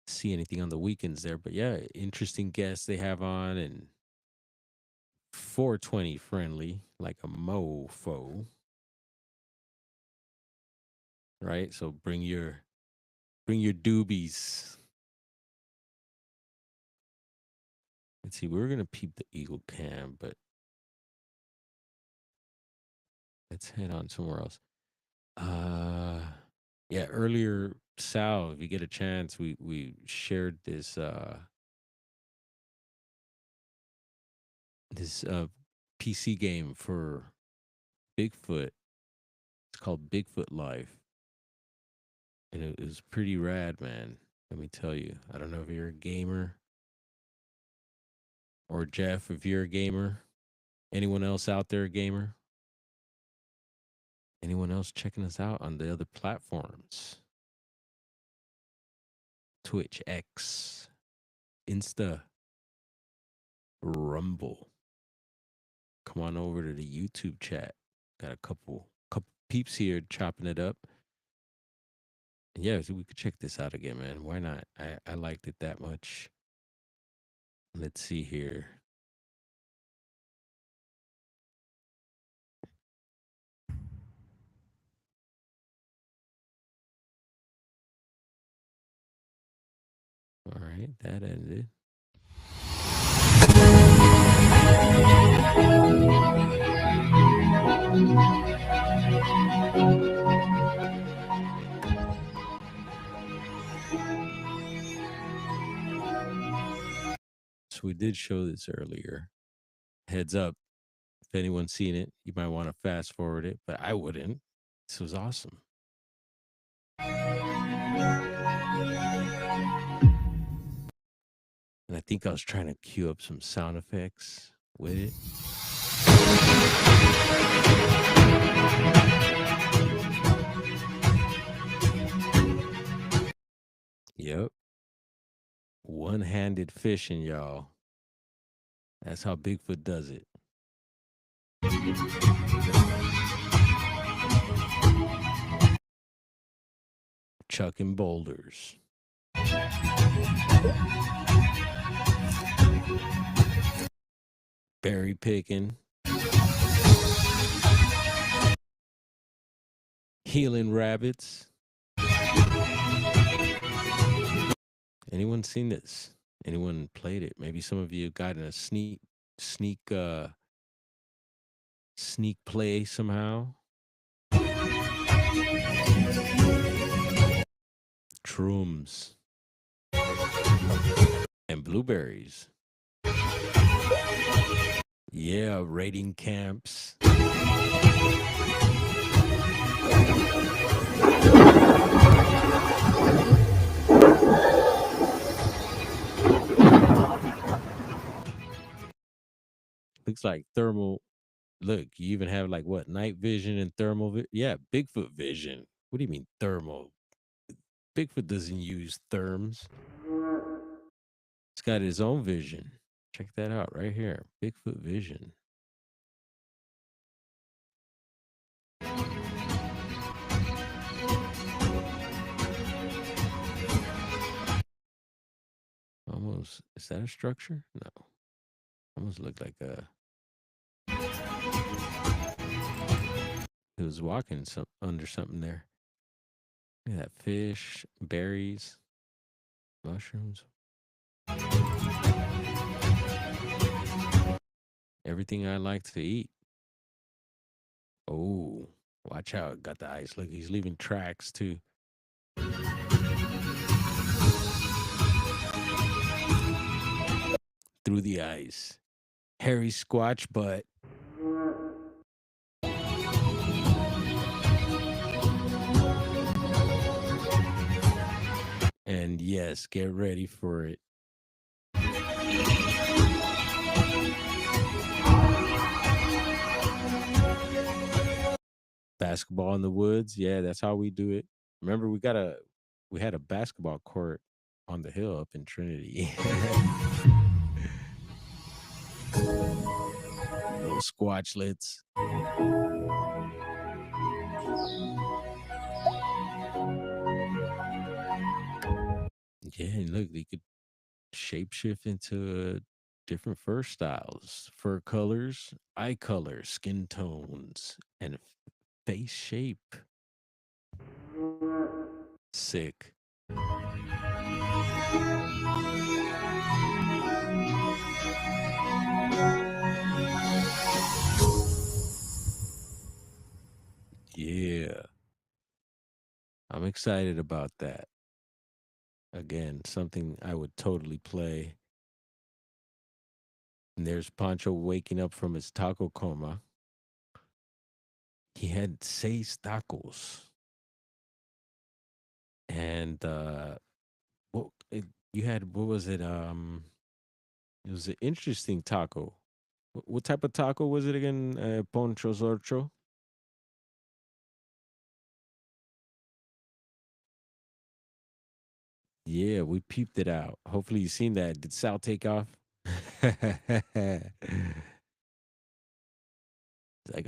see anything on the weekends there, but yeah, interesting guests they have on and 420 friendly, like a mofo, right? So bring your doobies. Let's see, we were gonna peep the Eagle Cam, but let's head on somewhere else. Yeah, earlier, Sal, if you get a chance, we shared this PC game for Bigfoot. It's called Bigfoot Life, and it was pretty rad, man. Let me tell you. I don't know if you're a gamer or Jeff, if you're a gamer. Anyone else out there a gamer? Anyone else checking us out on the other platforms? Twitch, X, Insta, Rumble. Come on over to the YouTube chat. Got a couple peeps here chopping it up. Yeah, so we could check this out again, man. Why not? I liked it that much. Let's see here. All right, that ended. So we did show this earlier. Heads up, if anyone's seen it, you might want to fast forward it, but I wouldn't. This was awesome. And I think I was trying to cue up some sound effects with it. Yep. One-handed fishing, y'all. That's how Bigfoot does it. Chucking boulders. Berry picking. Healing rabbits. Anyone seen this? Anyone played it? Maybe some of you got in a sneak play somehow. Shrooms and blueberries. Yeah, raiding camps. Looks like thermal. Look, you even have like what, night vision and thermal. Yeah, Bigfoot vision. What do you mean thermal? Bigfoot doesn't use therms. It's got his own vision. Check that out right here. Bigfoot vision. Almost. Is that a structure? No. Almost looked like a. He was walking under something there. Look at that fish, berries, mushrooms, everything I like to eat. Oh, watch out. Got the ice. Look, he's leaving tracks too. Through the ice. Hairy squatch butt. And yes, get ready for it. Basketball in the woods. Yeah, that's how we do it. Remember, we had a basketball court on the hill up in Trinity. Little squatchlets. Yeah, and look, they could shapeshift into different fur styles, fur colors, eye color, skin tones, and face shape. Sick. Yeah, I'm excited about that. Again, something I would totally play. And there's Pancho waking up from his taco coma. He had seis tacos. And you had, what was it? It was an interesting taco. What type of taco was it again? Poncho Zorcho? Yeah, we peeped it out. Hopefully you seen that. Did Sal take off? Like,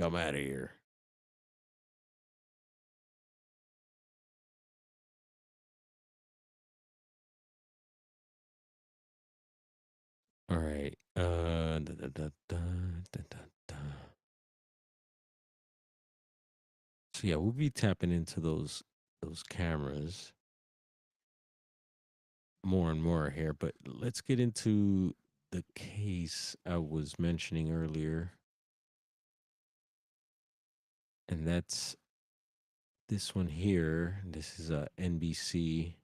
I'm out of here. All right. Da, da, da, da, da, da, da. So yeah, we'll be tapping into those cameras more and more here, but let's get into the case I was mentioning earlier, and that's this one here. This is a NBC.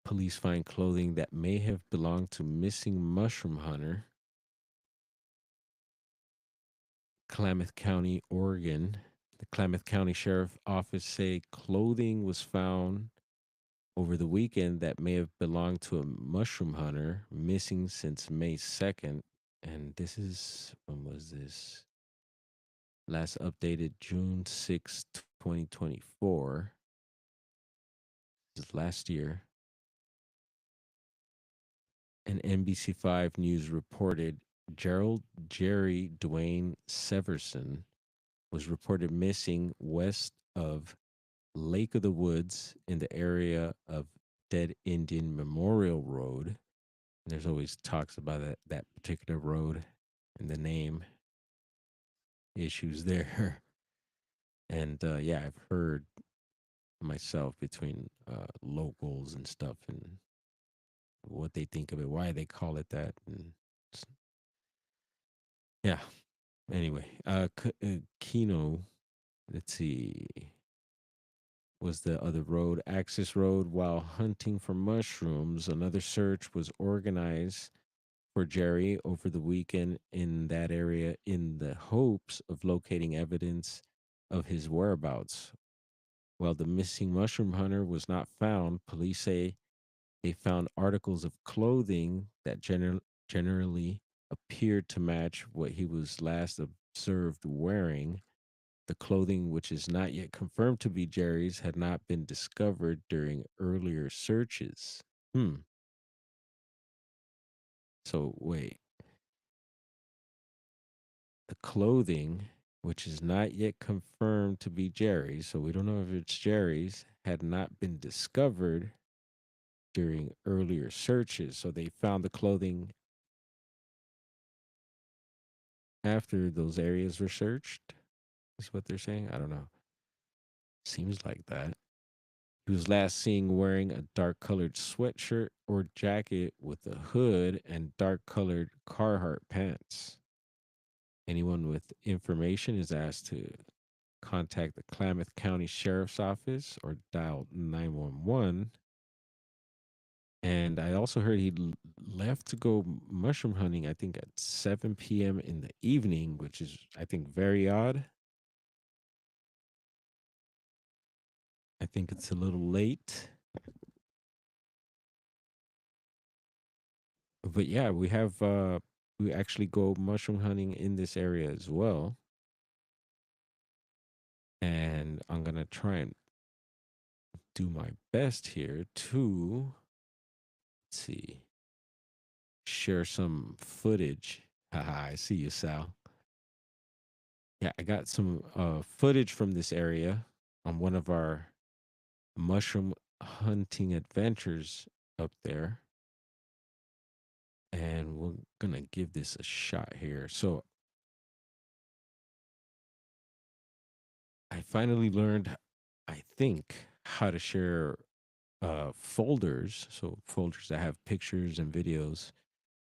Police find clothing that may have belonged to missing mushroom hunter, Klamath County, Oregon. The Klamath County Sheriff Office say clothing was found over the weekend that may have belonged to a mushroom hunter missing since May 2nd. And this is, when was this? Last updated June 6th, 2024. This is last year. And NBC5 News reported Gerald Jerry Dwayne Severson was reported missing west of Lake of the Woods in the area of Dead Indian Memorial Road. There's always talks about that particular road and the name issues there. And yeah, I've heard myself between locals and stuff and what they think of it, why they call it that. And yeah, anyway, Kino, let's see, was the other road, Axis Road, while hunting for mushrooms. Another search was organized for Jerry over the weekend in that area in the hopes of locating evidence of his whereabouts. While the missing mushroom hunter was not found, police say they found articles of clothing that generally appeared to match what he was last observed wearing. The clothing, which is not yet confirmed to be Jerry's, had not been discovered during earlier searches. Hmm. So wait, the clothing, which is not yet confirmed to be Jerry's, so we don't know if it's Jerry's, had not been discovered during earlier searches. So they found the clothing after those areas were searched, is what they're saying. I don't know. Seems like that. He was last seen wearing a dark colored sweatshirt or jacket with a hood and dark colored Carhartt pants. Anyone with information is asked to contact the Klamath County Sheriff's Office or dial 911. And I also heard he left to go mushroom hunting, I think at 7 p.m. in the evening, which is, I think, very odd. I think it's a little late. But yeah, we actually go mushroom hunting in this area as well. And I'm gonna try and do my best here to, let's see, share some footage. Haha, I see you, Sal. Yeah, I got some footage from this area on one of our mushroom hunting adventures up there. And we're gonna give this a shot here. So I finally learned, I think, how to share folders. So folders that have pictures and videos.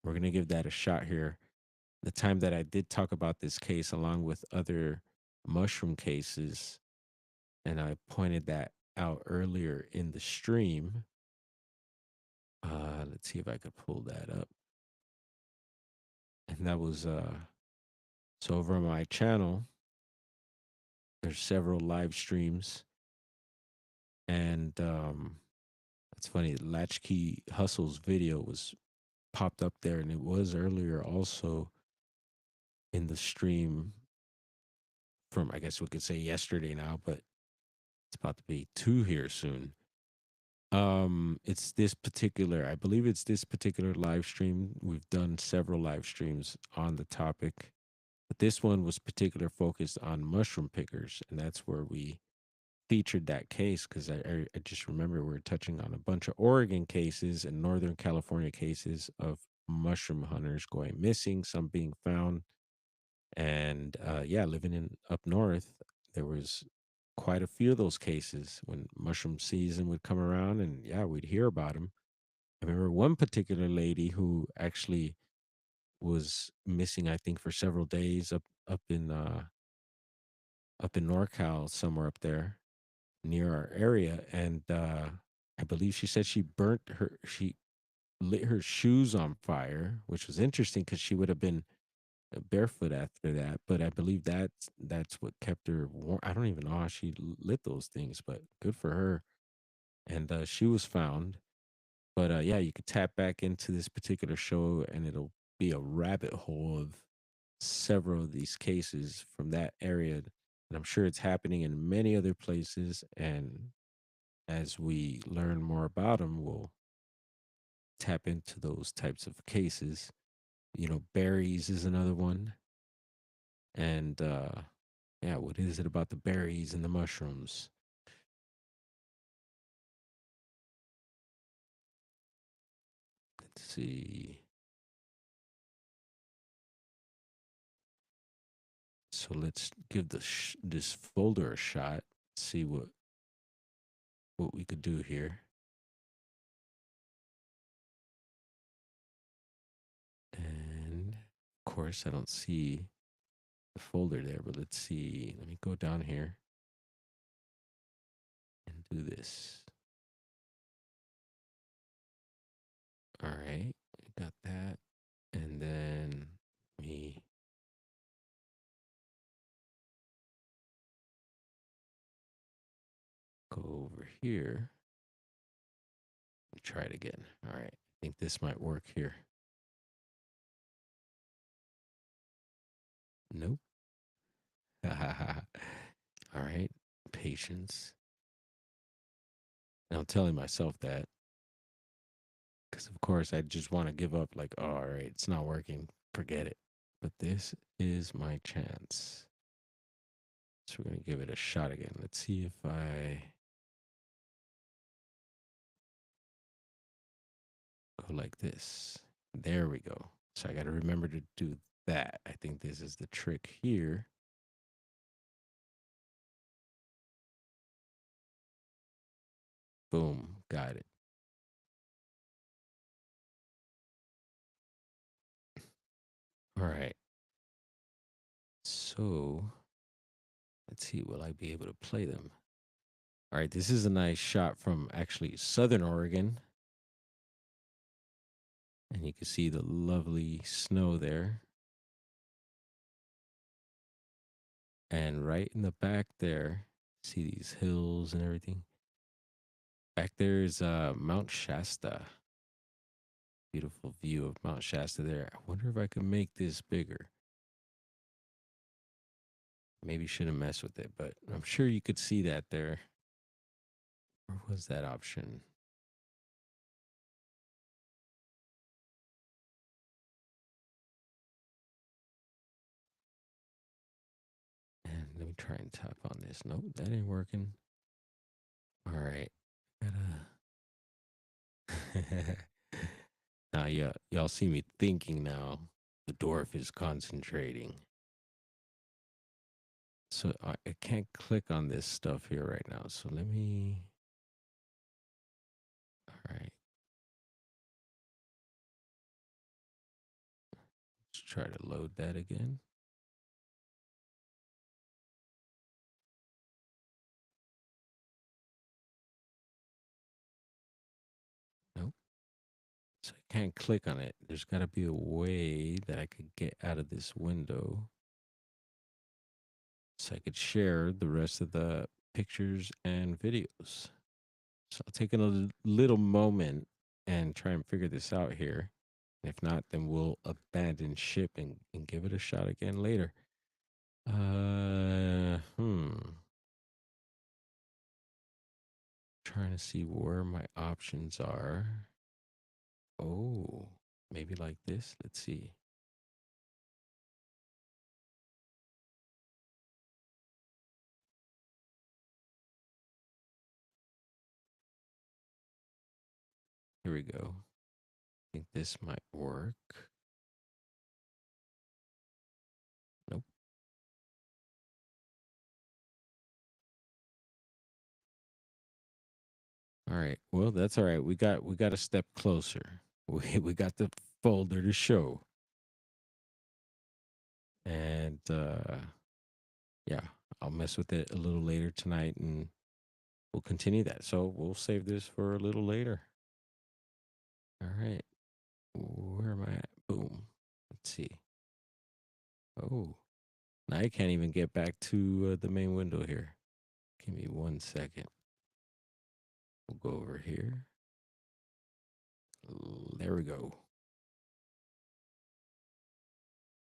We're gonna give that a shot here. The time that I did talk about this case along with other mushroom cases, and I pointed that out earlier in the stream. Let's see if I could pull that up. And that was so over on my channel, there's several live streams, and it's funny. Latchkey Hustle's video was popped up there, and it was earlier also in the stream from, I guess we could say, yesterday now, but it's about to be two here soon. It's this particular, I believe it's this particular live stream. We've done several live streams on the topic, but this one was particular focused on mushroom pickers, and that's where we featured that case because I just remember we were touching on a bunch of Oregon cases and Northern California cases of mushroom hunters going missing, some being found. And yeah, living in up north, there was quite a few of those cases when mushroom season would come around, and yeah, we'd hear about them. I remember one particular lady who actually was missing, I think, for several days up in NorCal, somewhere up there near our area, and I believe she said she lit her shoes on fire, which was interesting because she would have been barefoot after that. But I believe that's what kept her warm. I don't even know how she lit those things, but good for her. And she was found. But yeah, you could tap back into this particular show, and it'll be a rabbit hole of several of these cases from that area. And I'm sure it's happening in many other places. And as we learn more about them, we'll tap into those types of cases. You know, berries is another one. And yeah, what is it about the berries and the mushrooms? Let's see. So let's give this folder a shot. See what we could do here. And of course, I don't see the folder there, but let's see. Let me go down here and do this. All right, got that. And then me go over here and try it again. All right, I think this might work here. Nope. All right, patience. And I'm telling myself that. Because of course I just want to give up. Like, oh, all right, it's not working. Forget it. But this is my chance. So we're gonna give it a shot again. Let's see if I go like this. There we go. So I got to remember to do that. I think this is the trick here. Boom, got it. All right. So let's see, will I be able to play them? All right, this is a nice shot from actually Southern Oregon. And you can see the lovely snow there. And right in the back there, see these hills and everything. Back there is Mount Shasta. Beautiful view of Mount Shasta there. I wonder if I can make this bigger. Maybe shouldn't mess with it, but I'm sure you could see that there. Where was that option? And let me try and tap on this. Nope, that ain't working. All right. Gotta. Now, yeah, y'all see me thinking now. The dwarf is concentrating. So I can't click on this stuff here right now. So let me. All right. Let's try to load that again. Nope. So I can't click on it. There's got to be a way that I could get out of this window so I could share the rest of the pictures and videos. So I'll take a little moment and try and figure this out here. If not, then we'll abandon ship and give it a shot again later. Uh, hmm. Trying to see where my options are. Oh, maybe like this. Let's see. Here we go. I think this might work. Nope. All right. Well, that's all right. We got a step closer. We got the folder to show. And yeah, I'll mess with it a little later tonight and we'll continue that. So we'll save this for a little later. All right. Where am I at? Boom. Let's see. Oh, now I can't even get back to the main window here. Give me 1 second. We'll go over here. There we go.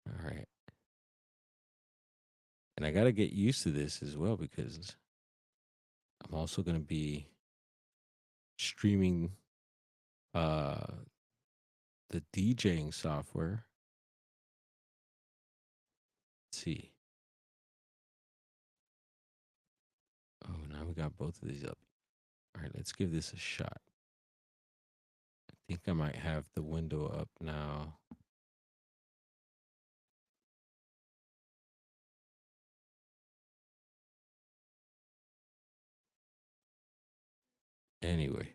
All right. And I got to get used to this as well because I'm also going to be streaming uh the DJing software. Let's see. Oh, now we got both of these up. All right, let's give this a shot. I think I might have the window up now. Anyway,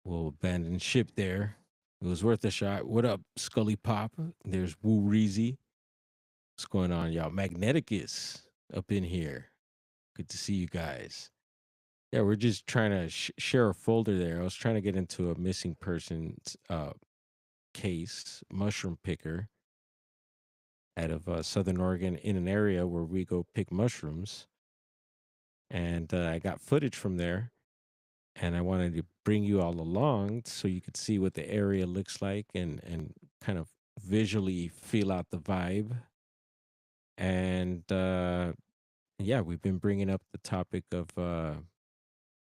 we'll abandon ship there. It was worth a shot. What up, Scully Pop? There's Woo Reezy. What's going on, y'all? Magneticus up in here. Good to see you guys. Yeah, we're just trying to share a folder there. I was trying to get into a missing persons case, mushroom picker out of Southern Oregon in an area where we go pick mushrooms. And I got footage from there. And I wanted to bring you all along so you could see what the area looks like and kind of visually feel out the vibe. And yeah, we've been bringing up the topic of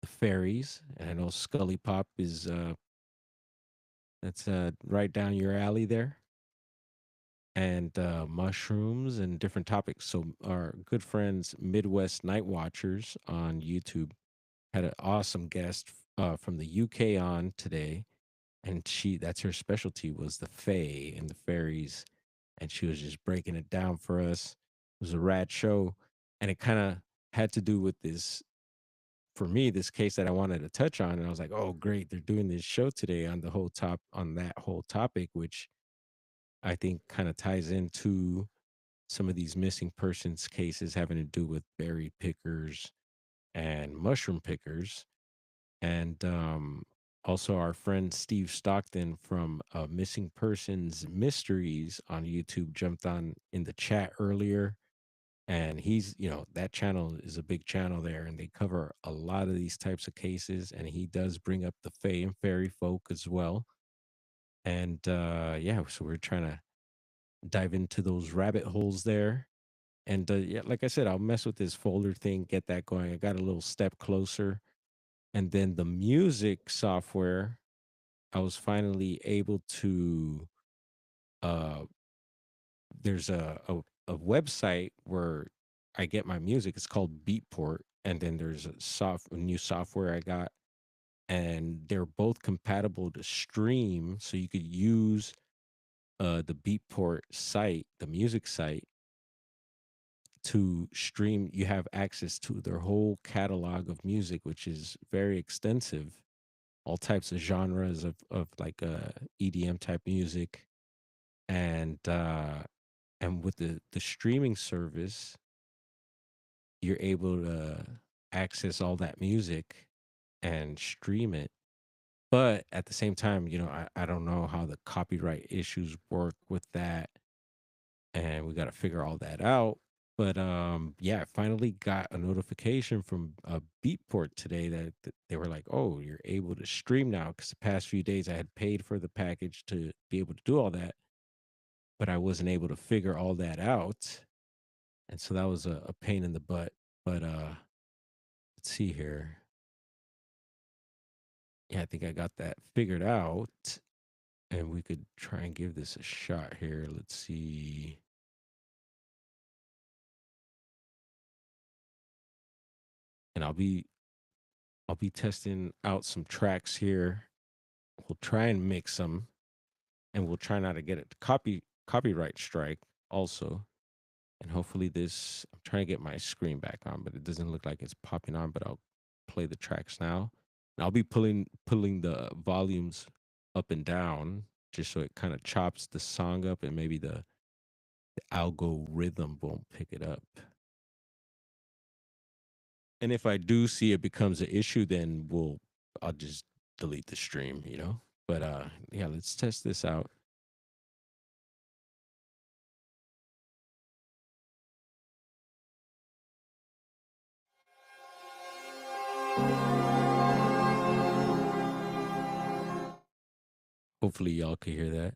the fairies, and I know Scully Pop is that's right down your alley there, and mushrooms and different topics. So our good friends Midwest Night Watchers on YouTube had an awesome guest from the UK on today, and that's her specialty was the fae and the fairies, and she was just breaking it down for us. It was a rad show, and it kind of had to do with this for me this case that I wanted to touch on, and I was like, oh great, they're doing this show today on that whole topic, which I think kind of ties into some of these missing persons cases having to do with berry pickers and mushroom pickers. And also, our friend Steve Stockton from Missing Persons Mysteries on YouTube jumped on in the chat earlier. And that channel is a big channel there, and they cover a lot of these types of cases. And he does bring up the Fae and Fairy folk as well. And yeah, so we're trying to dive into those rabbit holes there. And yeah, like I said, I'll mess with this folder thing, get that going. I got a little step closer. And then the music software, I was finally able to uh there's a website where I get my music. It's called Beatport. And then there's a new software I got, and they're both compatible to stream. So you could use the Beatport site, the music site, to stream. You have access to their whole catalog of music, which is very extensive, all types of genres of like EDM type music, and with the streaming service, you're able to access all that music and stream it. But at the same time, I don't know how the copyright issues work with that, and we got to figure all that out. But yeah, I finally got a notification from Beatport today that they were like, "Oh, you're able to stream now." Because the past few days I had paid for the package to be able to do all that, but I wasn't able to figure all that out, and so that was a pain in the butt. But let's see here. Yeah, I think I got that figured out, and we could try and give this a shot here. Let's see. And I'll be testing out some tracks here. We'll try and mix them, and we'll try not to get it copyright strike also. And hopefully this, I'm trying to get my screen back on, but it doesn't look like it's popping on. But I'll play the tracks now. And I'll be pulling the volumes up and down just so it kind of chops the song up, and maybe the algorithm won't pick it up. And if I do see it becomes an issue, then I'll just delete the stream. But yeah, let's test this out. Hopefully y'all can hear that.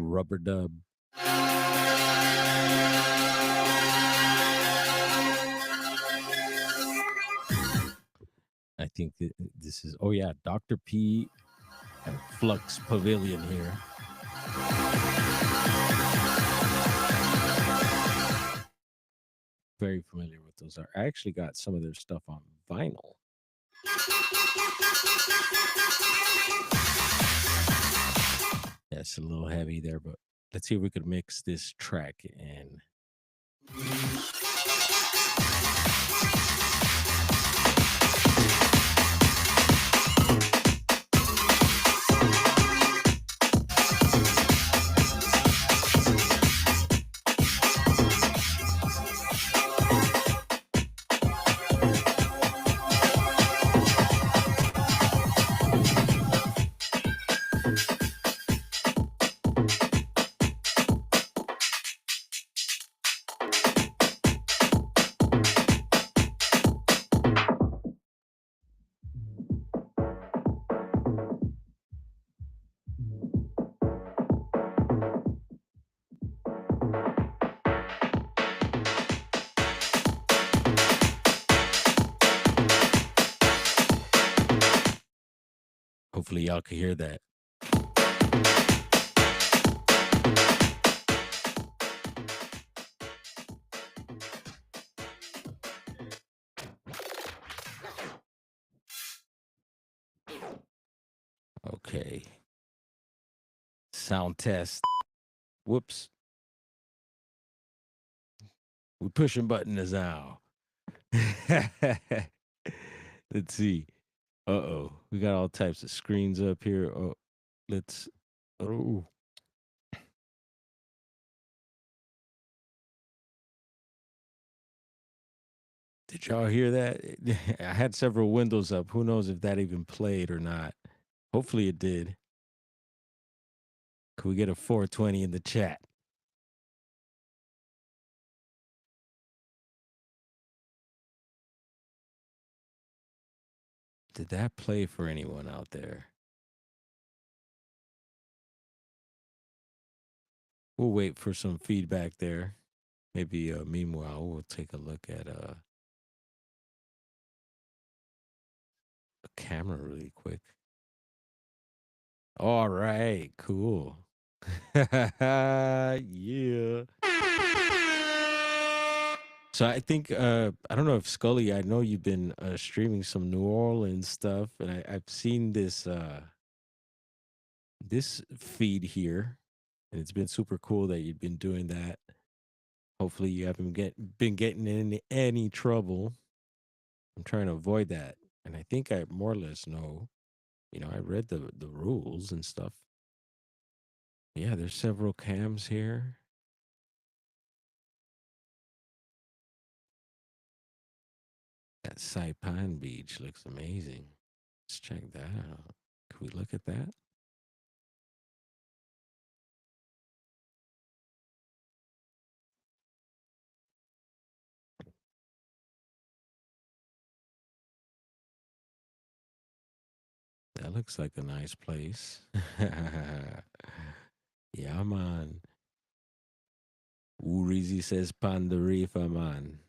Rubber dub. I think that this is, oh yeah, Dr. P at Flux Pavilion here. Very familiar with those. I actually got some of their stuff on vinyl. Yeah, it's a little heavy there, but let's see if we could mix this track in. Hopefully, y'all can hear that. Okay. Sound test. Whoops. We're pushing buttons now. Let's see. Uh-oh. We got all types of screens up here. Oh, let's. Oh. Did y'all hear that? I had several windows up. Who knows if that even played or not? Hopefully it did. Could we get a 420 in the chat? Did that play for anyone out there? We'll wait for some feedback there. Maybe meanwhile, we'll take a look at a camera really quick. All right, cool. Yeah. So I think I don't know if Scully. I know you've been streaming some New Orleans stuff, and I've seen this feed here, and it's been super cool that you've been doing that. Hopefully, you haven't been getting in any trouble. I'm trying to avoid that, and I think I more or less know. You know, I read the rules and stuff. Yeah, there's several cams here. That Saipan Beach looks amazing. Let's check that out. Can we look at that? That looks like a nice place. Yeah, man. Urizi says Panda Rifa, man.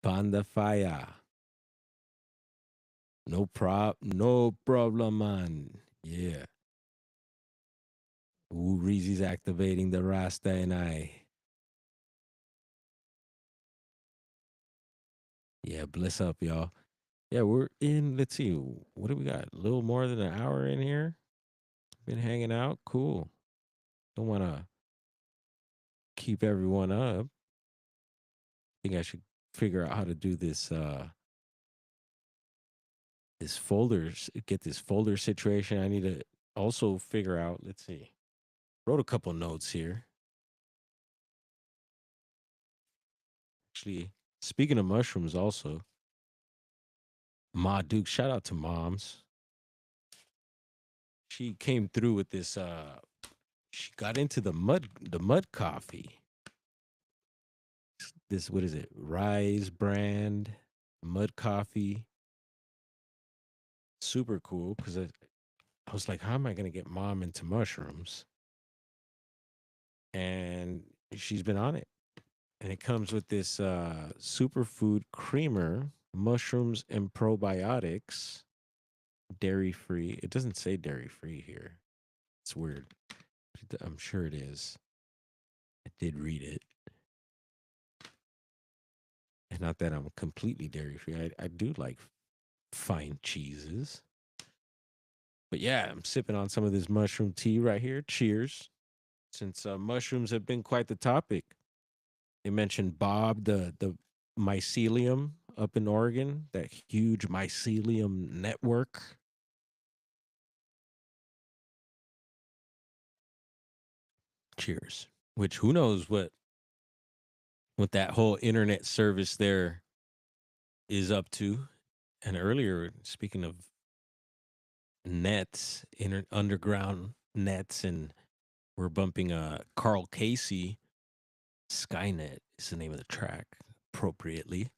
Panda Fire. No problem, man. Yeah. Urizi's activating the Rasta and I. Yeah, bless up, y'all. Yeah, we're in, let's see, what do we got? A little more than an hour in here. Been hanging out. Cool. Don't want to keep everyone up. I think I should figure out how to do this this folders, get this folder situation. I need to also figure out, let's see. Wrote a couple notes here. Actually, speaking of mushrooms also, Ma Duke, shout out to Moms. She came through with this she got into the mud coffee. This, what is it? Rise brand mud coffee. Super cool because I was like, how am I going to get mom into mushrooms? And she's been on it. And it comes with this superfood creamer, mushrooms and probiotics, dairy free. It doesn't say dairy free here. It's weird. I'm sure it is. I did read it. And not that I'm completely dairy free. I do like fine cheeses. But yeah, I'm sipping on some of this mushroom tea right here. Cheers. Since mushrooms have been quite the topic. They mentioned Bob, the mycelium up in Oregon, that huge mycelium network. Cheers. Which who knows what that whole internet service there is up to. And earlier, speaking of nets, underground nets, and we're bumping Carl Casey, Skynet is the name of the track, appropriately.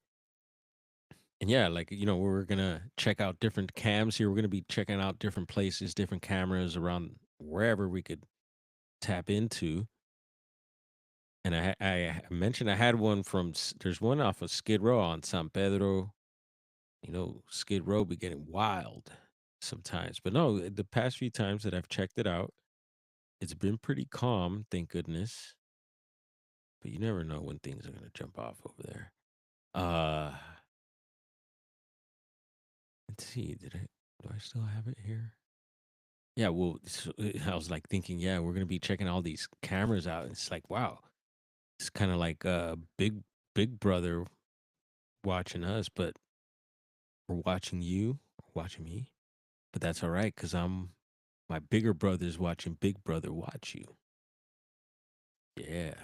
And yeah, like, you know, we're going to check out different cams here. We're going to be checking out different places, different cameras around wherever we could tap into. And I mentioned I had one from, there's one off of Skid Row on San Pedro. You know, Skid Row be getting wild. sometimes. But no, the past few times that I've checked it out, it's been pretty calm, thank goodness. But you never know when things are gonna jump off over there. Uh let's see, do I still have it here? Yeah, well, I was like thinking, yeah, we're gonna be checking all these cameras out. It's like, wow, it's kind of like big brother watching us, but we're watching you, watching me. But that's all right, because my bigger brother's watching Big Brother watch you. Yeah.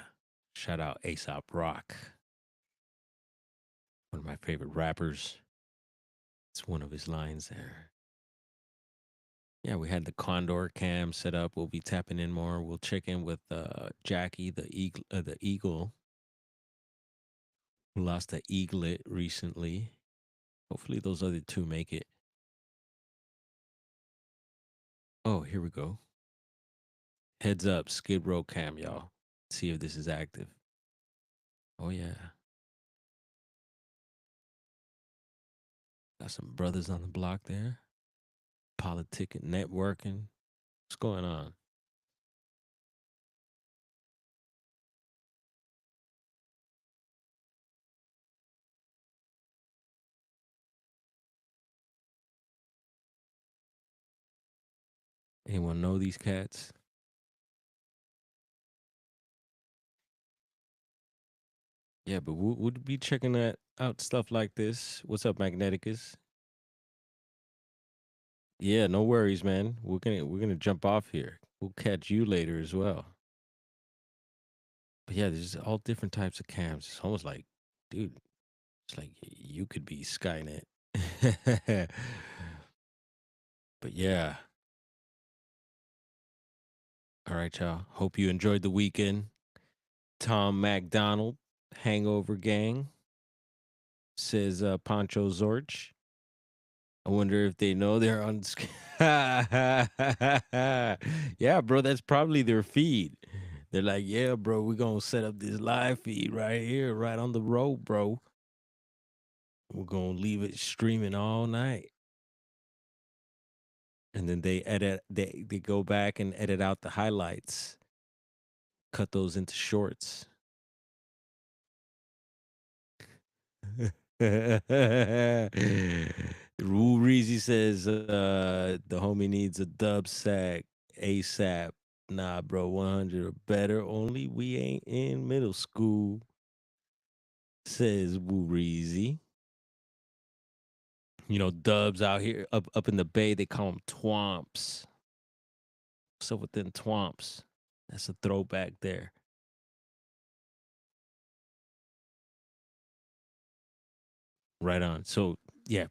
Shout out Aesop Rock, one of my favorite rappers. It's one of his lines there. Yeah, we had the Condor cam set up. We'll be tapping in more. We'll check in with Jackie, the eagle, who lost the eaglet recently. Hopefully, those other two make it. Oh, here we go. Heads up, Skid Row cam, y'all. See if this is active. Oh yeah, got some brothers on the block there. Politic and networking. What's going on? Anyone know these cats? Yeah, but we'll be checking that out, stuff like this. What's up, Magneticus? Yeah, no worries, man. We're gonna jump off here. We'll catch you later as well. But yeah, there's all different types of cams. It's almost like, dude, it's like you could be Skynet. But yeah, all right, y'all. Hope you enjoyed the weekend. Tom MacDonald, Hangover Gang, says Pancho Zorch. I wonder if they know they're on. Yeah, bro, that's probably their feed. They're like, yeah, bro, we're gonna set up this live feed right here, right on the road, bro. We're gonna leave it streaming all night. And then they go back and edit out the highlights, cut those into shorts. Rule Reezy says the homie needs a dub sack ASAP. Nah, bro, 100 or better. Only we ain't in middle school, says Woo Reezy. You know, dubs out here up in the Bay, they call them twomps. So within twomps, that's a throwback there. Right on. So yeah,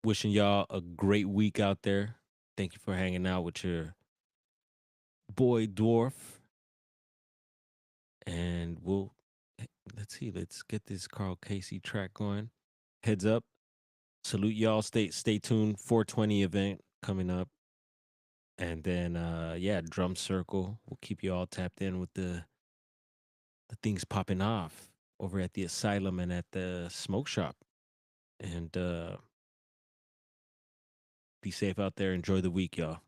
wishing y'all a great week out there. Thank you for hanging out with your boy Dwarf. And let's see, let's get this Carl Casey track going. Heads up. Salute y'all. Stay tuned. 420 event coming up. And then yeah, drum circle. We'll keep you all tapped in with the things popping off over at the asylum and at the smoke shop. And be safe out there. Enjoy the week, y'all.